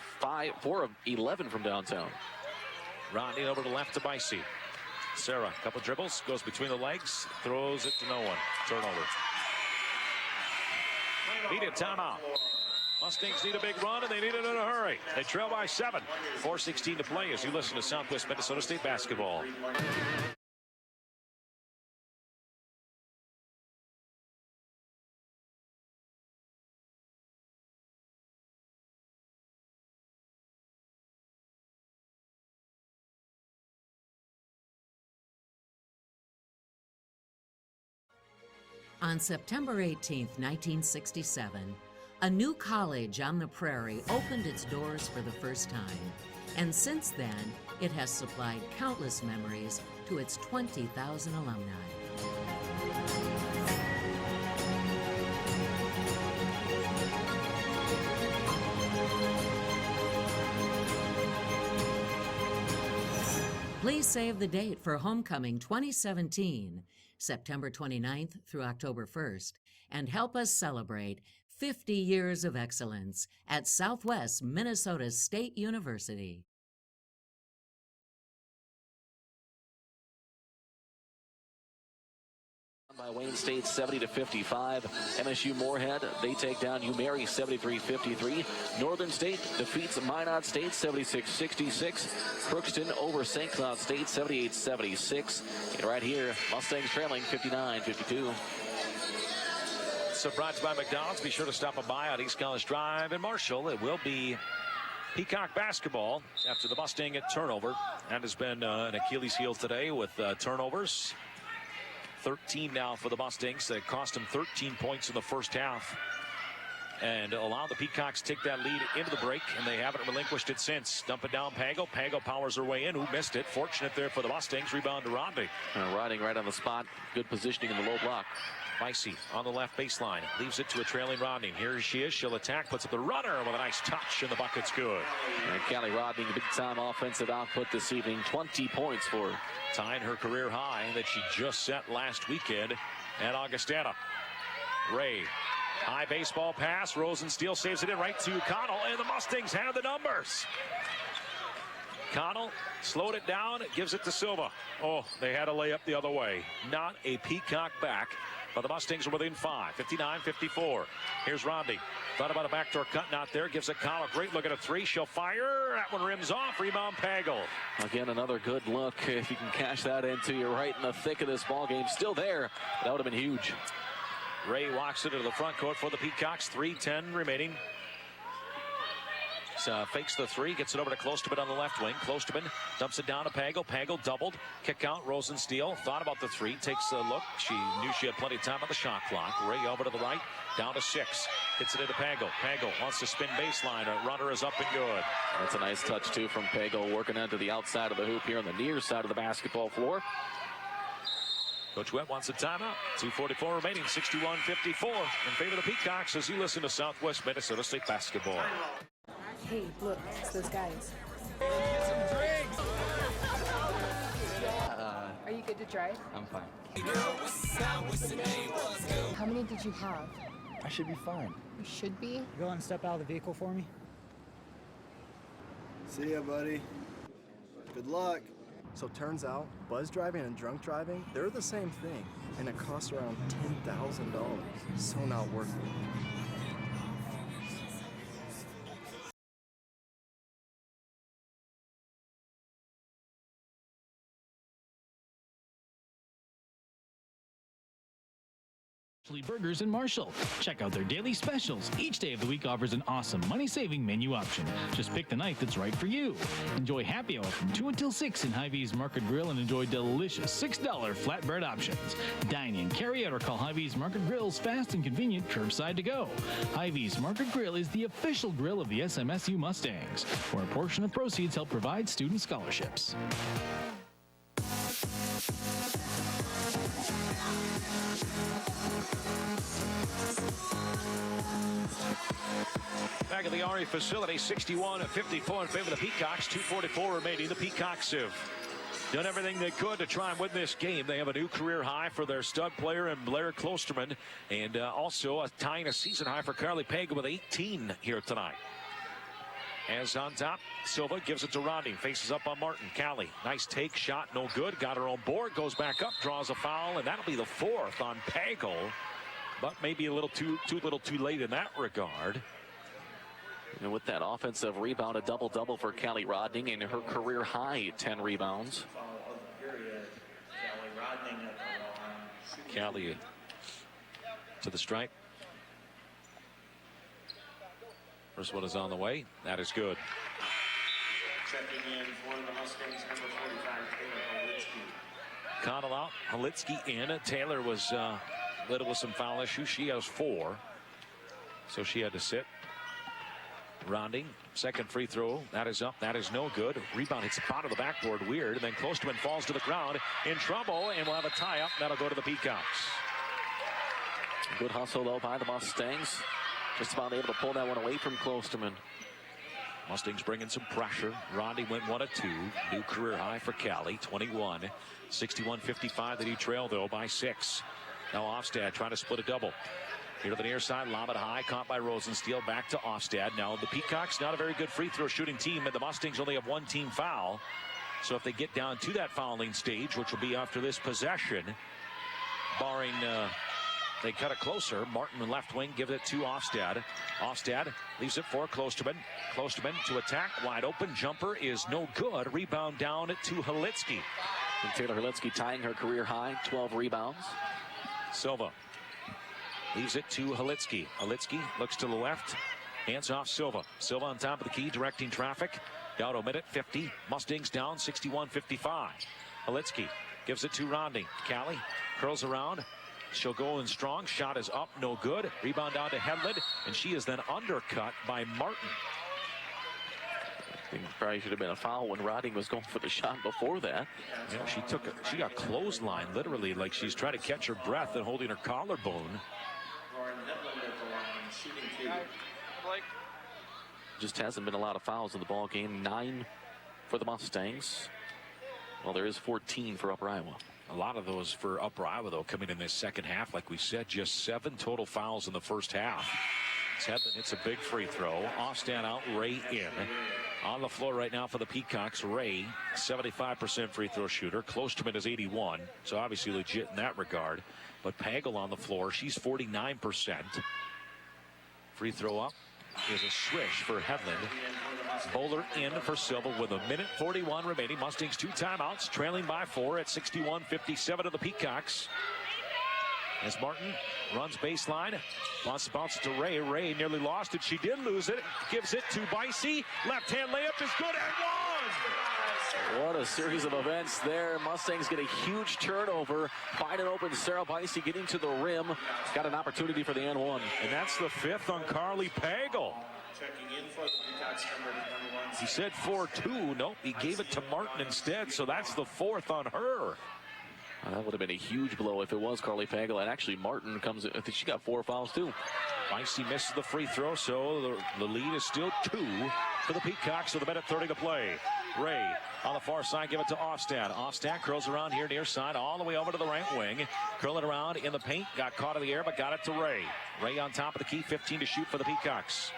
of 11 from downtown. Rodney over to left to Bicey. Sarah, couple dribbles, goes between the legs, throws it to no one. Turnover. Need a timeout. Mustangs need a big run, and they need it in a hurry. They trail by 7. 4:16 to play as you listen to Southwest Minnesota State basketball. On September 18, 1967, a new college on the prairie opened its doors for the first time, and since then, it has supplied countless memories to its 20,000 alumni. Please save the date for Homecoming 2017, September 29th through October 1st, and help us celebrate 50 years of excellence at Southwest Minnesota State University. By Wayne State 70-55. MSU Moorhead, they take down UMary 73-53. Northern State defeats Minot State 76-66. Crookston over St. Cloud State 78-76. And right here, Mustangs trailing 59-52. So brought to you by McDonald's. Be sure to stop by on East College Drive in Marshall. It will be Peacock basketball after the Mustang turnover. That has been an Achilles heel today with turnovers. 13 now for the Mustangs. That cost them 13 points in the first half and allow the Peacocks to take that lead into the break, and they haven't relinquished it since. Dump it down Pango. Pango powers her way in. Who missed it? Fortunate there for the Mustangs. Rebound to Rodney. Riding right on the spot. Good positioning in the low block. Micey on the left baseline. Leaves it to a trailing Rodney. Here she is. She'll attack. Puts up the runner with a nice touch, and the bucket's good. And Callie Rodney, big-time offensive output this evening. 20 points for her. Tying her career high that she just set last weekend at Augustana. Ray. High baseball pass. Rosensteel saves it in right to Connell, and the Mustangs have the numbers. Connell slowed it down, gives it to Silva. Oh, they had a layup the other way. Not a Peacock back. But the Mustangs are within 5, 59-54. Here's Romney. Thought about a backdoor cut, not there. Gives it Kyle a great look at a three. She'll fire. That one rims off. Rebound Pagel. Again, another good look. If you can cash that into, you're right in the thick of this ball game. Still there. That would have been huge. Ray walks it into the front court for the Peacocks. 3:10 remaining. Fakes the three, gets it over to Klosterman on the left wing. Klosterman dumps it down to Pagel. Pagel doubled. Kick out. Rosensteel thought about the three. Takes a look. She knew she had plenty of time on the shot clock. Ray over to the right. Down to 6. Gets it into Pagel. Pagel wants to spin baseline. Her runner is up and good. That's a nice touch, too, from Pagel. Working onto the outside of the hoop here on the near side of the basketball floor. Coach Webb wants a timeout. 2:44 remaining. 61-54 in favor of the Peacocks as you listen to Southwest Minnesota State basketball. Hey, look, it's those guys. Are you good to drive? I'm fine. How many did you have? I should be fine. You should be. Go and step out of the vehicle for me. See ya, buddy. Good luck. So turns out, buzz driving and drunk driving, they're the same thing, and it costs around $10,000. So not worth it. Burgers in Marshall. Check out their daily specials. Each day of the week offers an awesome money-saving menu option. Just pick the night that's right for you. Enjoy happy hour from 2 until 6 in Hy-Vee's Market Grill and enjoy delicious $6 flatbread options. Dine in, carry out, or call Hy-Vee's Market Grill's fast and convenient curbside to go. Hy-Vee's Market Grill is the official grill of the SMSU Mustangs, where a portion of proceeds help provide student scholarships. Back at the RE facility, 61-54 in favor of the Peacocks. 2:44 remaining. The Peacocks have done everything they could to try and win this game. They have a new career high for their stud player in Blair Klosterman, and also tying a season high for Carly Pagel with 18 here tonight. As on top, Silva gives it to Rodney. Faces up on Martin. Callie, nice take, shot, no good. Got her own board, goes back up, draws a foul, and that'll be the 4th on Pagel. But maybe a little too late in that regard. And with that offensive rebound, a double-double for Callie Rodning and her career high 10 rebounds. Callie to the stripe. First one is on the way. That is good. Checking in for the Mustangs, number 45, Taylor Holitsky. Connell out, Holitsky in. Taylor was little with some foul issues. She has 4, so she had to sit. Ronding, second free throw. That is up. That is no good. Rebound hits the bottom of the backboard. Weird. And then Klosterman falls to the ground in trouble, and we'll have a tie-up. That'll go to the Peacocks. Good hustle, though, by the Mustangs. Just about able to pull that one away from Klosterman. Mustangs bringing some pressure. Rodney went 1 of 2. New career high for Callie, 21. 61-55. They do trail, though, by 6. Now Ofstad trying to split a double. Here to the near side, lob it high, caught by Rosensteel. Back to Ofstad. Now the Peacocks, not a very good free throw shooting team, and the Mustangs only have 1 team foul. So if they get down to that fouling stage, which will be after this possession, barring they cut it closer, Martin left wing, give it to Ofstad. Ofstad leaves it for Klosterman. Klosterman to attack, wide open, jumper is no good. Rebound down to Holitsky. And Taylor Holitsky tying her career high, 12 rebounds. Silva leaves it to Holitsky. Holitsky looks to the left, hands off Silva. Silva on top of the key, directing traffic. Down a minute, 50. Mustangs down, 61-55. Holitsky gives it to Rodney. Callie curls around. She'll go in strong. Shot is up, no good. Rebound down to Hedlund, and she is then undercut by Martin. I think probably should have been a foul when Rodney was going for the shot before that. Yeah, she got clothesline, literally, like she's trying to catch her breath and holding her collarbone. Just hasn't been a lot of fouls in the ball game. 9 for the Mustangs. Well, there is 14 for Upper Iowa. A lot of those for Upper Iowa, though, coming in this second half. Like we said, just 7 total fouls in the first half. Hedman hits a big free throw. Offstand out, Ray in. On the floor right now for the Peacocks, Ray, 75% free throw shooter. Klosterman is 81, so obviously legit in that regard. But Pagel on the floor, she's 49%. Free throw up is a swish for Hedlund. Bowler in for Silva with 1:41 remaining. Mustangs 2 timeouts, trailing by 4 at 61-57 to the Peacocks. As Martin runs baseline, wants to bounce it to Ray. Ray nearly lost it. She did lose it. Gives it to Bicey. Left-hand layup is good and one. What a series of events there. Mustangs get a huge turnover. Find an open Sarah Bicey getting to the rim. Got an opportunity for the and one. And that's the 5th on Carly Pagel. Checking in for the Peacocks, number 21. He said 4-2. Nope, he gave it to Martin instead, so that's the 4th on her. That would have been a huge blow if it was Carly Pagel. And actually, Martin comes in. I think she got 4 fouls, too. Bicey misses the free throw, so the lead is still 2 for the Peacocks with 1:30 to play. Ray on the far side, give it to Offstad. Offstad curls around here near side, all the way over to the right wing. Curl it around in the paint, got caught in the air, but got it to Ray. Ray on top of the key, 15 to shoot for the Peacocks.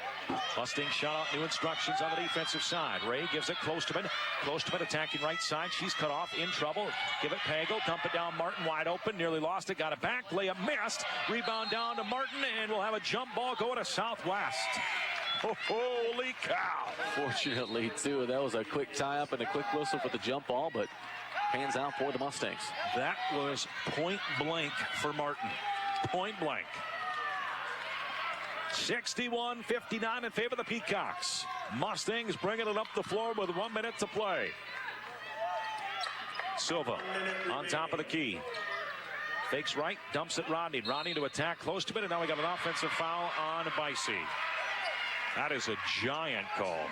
Busting shot out, new instructions on the defensive side. Ray gives it Klosterman. Klosterman attacking right side. She's cut off, in trouble. Give it Pagel, dump it down, Martin wide open, nearly lost it, got it back, layup missed. Rebound down to Martin, and we'll have a jump ball going to Southwest. Holy cow. Fortunately, too, that was a quick tie-up and a quick whistle for the jump ball, but hands out for the Mustangs. That was point blank for Martin. Point blank. 61-59 in favor of the Peacocks. Mustangs bringing it up the floor with 1 minute to play. Silva on top of the key. Fakes right, dumps it Rodney. Rodney to attack close to it, and now we got an offensive foul on Bicey. That is a giant call.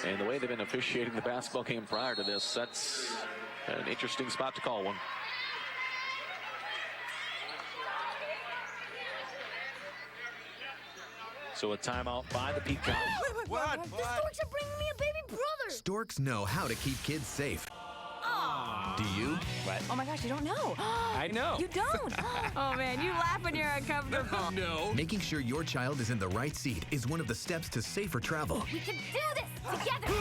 And the way they've been officiating the basketball game prior to this, that's an interesting spot to call one. So a timeout by the Peacocks. What? The Storks are bringing me a baby brother. Storks know how to keep kids safe. Oh. Do you? What? Oh my gosh, you don't know. I know. You don't. Oh man, you laugh when you're uncomfortable. No. Making sure your child is in the right seat is one of the steps to safer travel. We can do this together.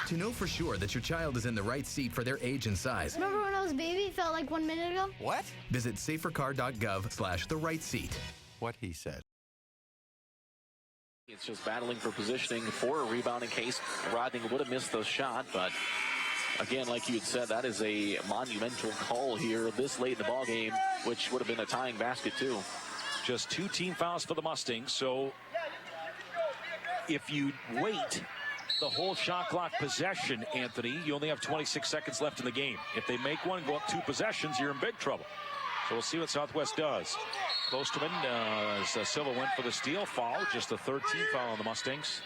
To know for sure that your child is in the right seat for their age and size, Remember when I was a baby, felt like 1 minute ago? What? Visit safercar.gov/the-right-seat. What he said. It's just battling for positioning for a rebound in case Rodney would have missed the shot. But again, like you had said, that is a monumental call here this late in the ball game, which would have been a tying basket too. Just 2 team fouls for the Mustangs. So if you wait the whole shot clock possession, Anthony, you only have 26 seconds left in the game. If they make one, go up 2 possessions, you're in big trouble. So we'll see what Southwest does. Klosterman, as Silva went for the steal, foul, just a 13th foul on the Mustangs.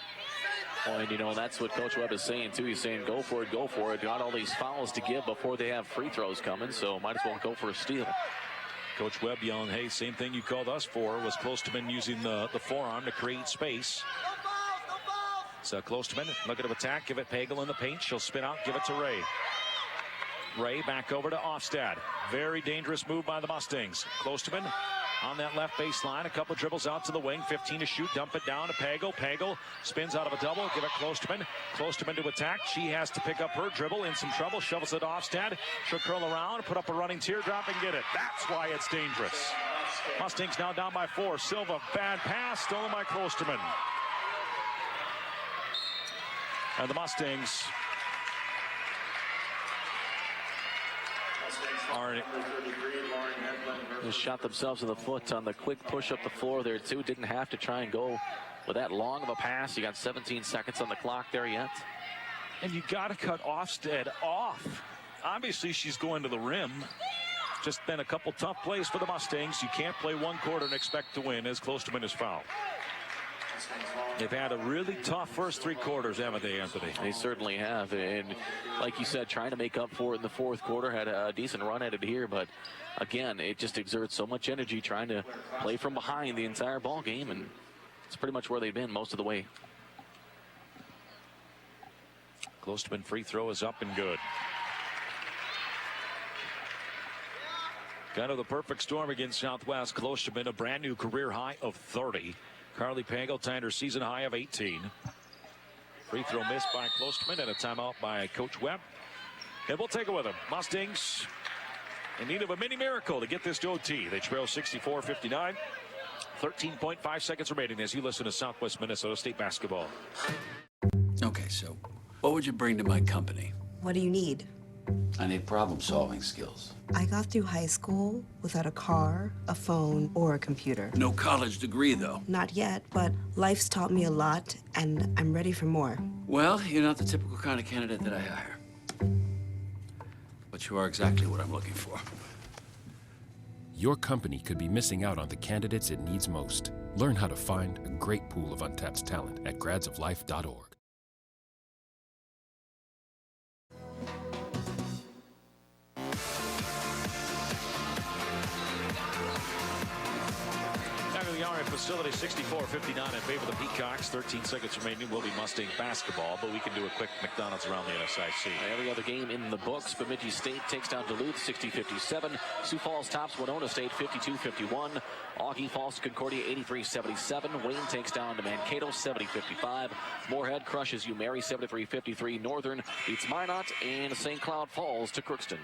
Well, and you know, that's what Coach Webb is saying too. He's saying, go for it, go for it. Got all these fouls to give before they have free throws coming, so might as well go for a steal. Coach Webb yelling, hey, same thing you called us for, was Klosterman using the forearm to create space. So Klosterman looking to attack, give it Pagel in the paint. She'll spin out, give it to Ray. Ray back over to Offstad. Very dangerous move by the Mustangs. Klosterman on that left baseline. A couple dribbles out to the wing. 15 to shoot. Dump it down to Pagel. Pagel spins out of a double. Give it Klosterman. Klosterman to attack. She has to pick up her dribble. In some trouble. Shovels it to Offstad. She'll curl around. Put up a running teardrop and get it. That's why it's dangerous. Mustangs now down by 4. Silva, bad pass. Stolen by Klosterman. And the Mustangs Just shot themselves in the foot on the quick push up the floor there too. Didn't have to try and go with that long of a pass. You got 17 seconds on the clock there yet. And you got to cut Offstad off. Obviously she's going to the rim. Just been a couple tough plays for the Mustangs. You can't play one quarter and expect to win as Klosterman is fouled. They've had a really tough first 3 quarters, haven't they, Anthony? They certainly have. And like you said, trying to make up for it in the fourth quarter. Had a decent run at it here. But again, it just exerts so much energy trying to play from behind the entire ball game. And it's pretty much where they've been most of the way. Klosterman free throw is up and good. Kind of the perfect storm against Southwest. Klosterman, a brand new career high of 30. Carly Pagel tied her season high of 18. Free throw missed by Klosterman and a timeout by Coach Webb. And we'll take it with them. Mustangs in need of a mini miracle to get this to OT. They trail 64-59. 13.5 seconds remaining as you listen to Southwest Minnesota State basketball. Okay, so what would you bring to my company? What do you need? I need problem-solving skills. I got through high school without a car, a phone, or a computer. No college degree, though. Not yet, but life's taught me a lot, and I'm ready for more. Well, you're not the typical kind of candidate that I hire. But you are exactly what I'm looking for. Your company could be missing out on the candidates it needs most. Learn how to find a great pool of untapped talent at gradsoflife.org. Facility 64-59 in favor of the Peacocks. 13 seconds remaining. Will be Mustang basketball, but we can do a quick McDonald's around the NSIC. Every other game in the books. Bemidji State takes down Duluth 60-57. Sioux Falls tops Winona State 52-51. Augie falls to Concordia 83-77. Wayne takes down to Mankato 70-55. Moorhead crushes UMary 73-53. Northern beats Minot, and St. Cloud falls to Crookston.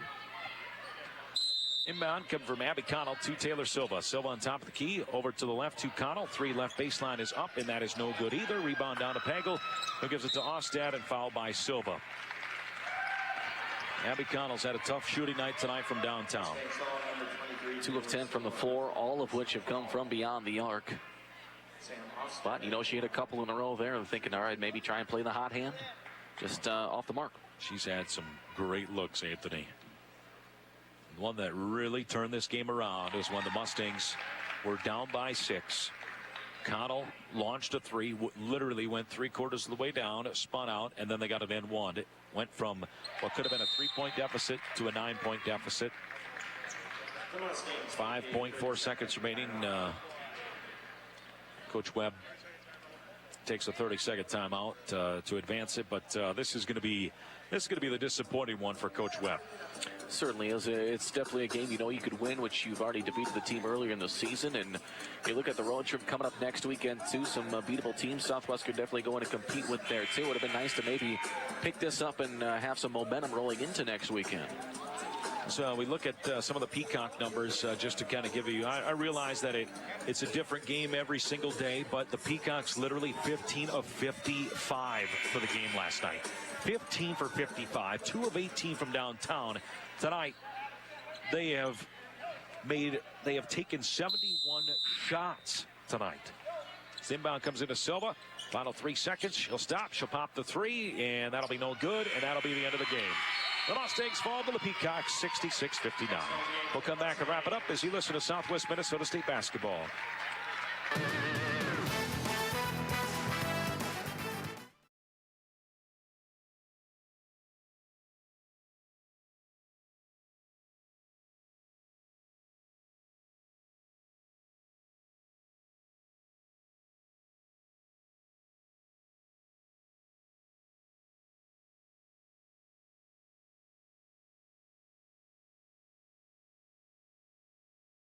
Inbound come from Abby Connell to Taylor Silva. Silva on top of the key. Over to the left to Connell. 3 left baseline is up, and that is no good either. Rebound down to Pagel, who gives it to Ostad, and fouled by Silva. Abby Connell's had a tough shooting night tonight from downtown. 2 of 10 from the floor, all of which have come from beyond the arc. But, you know, she had a couple in a row there. Thinking, all right, maybe try and play the hot hand. Just off the mark. She's had some great looks, Anthony. One that really turned this game around is when the Mustangs were down by 6. Connell launched a 3, literally went 3/4 of the way down, spun out, and then they got an and one. It went from what could have been a 3-point deficit to a 9-point deficit. 5.4 seconds remaining. Coach Webb takes a 30-second timeout to advance it, but this is going to be the disappointing one for Coach Webb. Certainly is. It's definitely a game you know you could win, which you've already defeated the team earlier in the season. And you look at the road trip coming up next weekend too. Some beatable teams. Southwest could definitely go in and compete with there too. It would have been nice to maybe pick this up and have some momentum rolling into next weekend. So we look at some of the Peacock numbers just to kind of give you. I realize that it's a different game every single day, but the Peacocks literally 15 of 55 for the game last night. 15 for 55, 2 of 18 from downtown. Tonight, they have taken 71 shots tonight. Inbound comes into Silva. Final 3 seconds. She'll stop. She'll pop the 3, and that'll be no good, and that'll be the end of the game. The Mustangs fall to the Peacocks 66-59. We'll come back and wrap it up as you listen to Southwest Minnesota State basketball.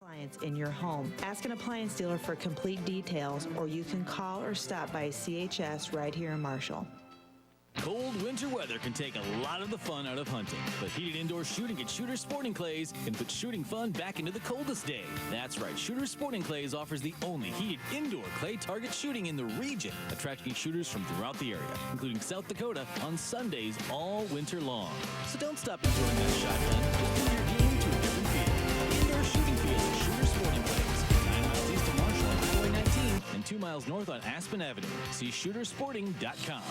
Appliance in your home. Ask an appliance dealer for complete details, or you can call or stop by CHS right here in Marshall. Cold winter weather can take a lot of the fun out of hunting, but heated indoor shooting at Shooter Sporting Clays can put shooting fun back into the coldest day. That's right, Shooter Sporting Clays offers the only heated indoor clay target shooting in the region, attracting shooters from throughout the area, including South Dakota, on Sundays all winter long. So don't stop enjoying that shotgun. Just move your game to a different field. Indoor shooting fields at Shooter Sporting Clays, 9 miles east of Marshall on Highway 19 and 2 miles north on Aspen Avenue. See shootersporting.com.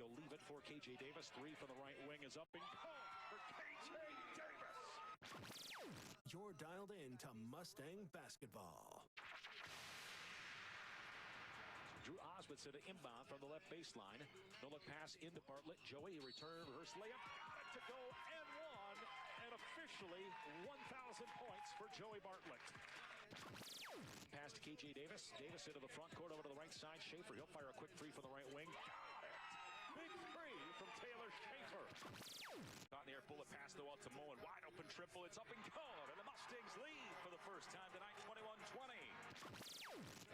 He'll leave it for KJ Davis. 3 from the right wing is up and caught for KJ Davis. You're dialed in to Mustang basketball. Drew Osmondson to inbound from the left baseline. No look pass into Bartlett. Joey return, reverse layup. Got it to go and one. And officially 1,000 points for Joey Bartlett. Pass to KJ Davis. Davis into the front court over to the right side. Schaefer, he'll fire a quick 3 from the right wing. Got it. Big 3 from Taylor Schaefer. Caught in the air, bullet pass though out to Moen. Wide open triple. It's up and good. And the Mustangs lead for the first time tonight, 21-20.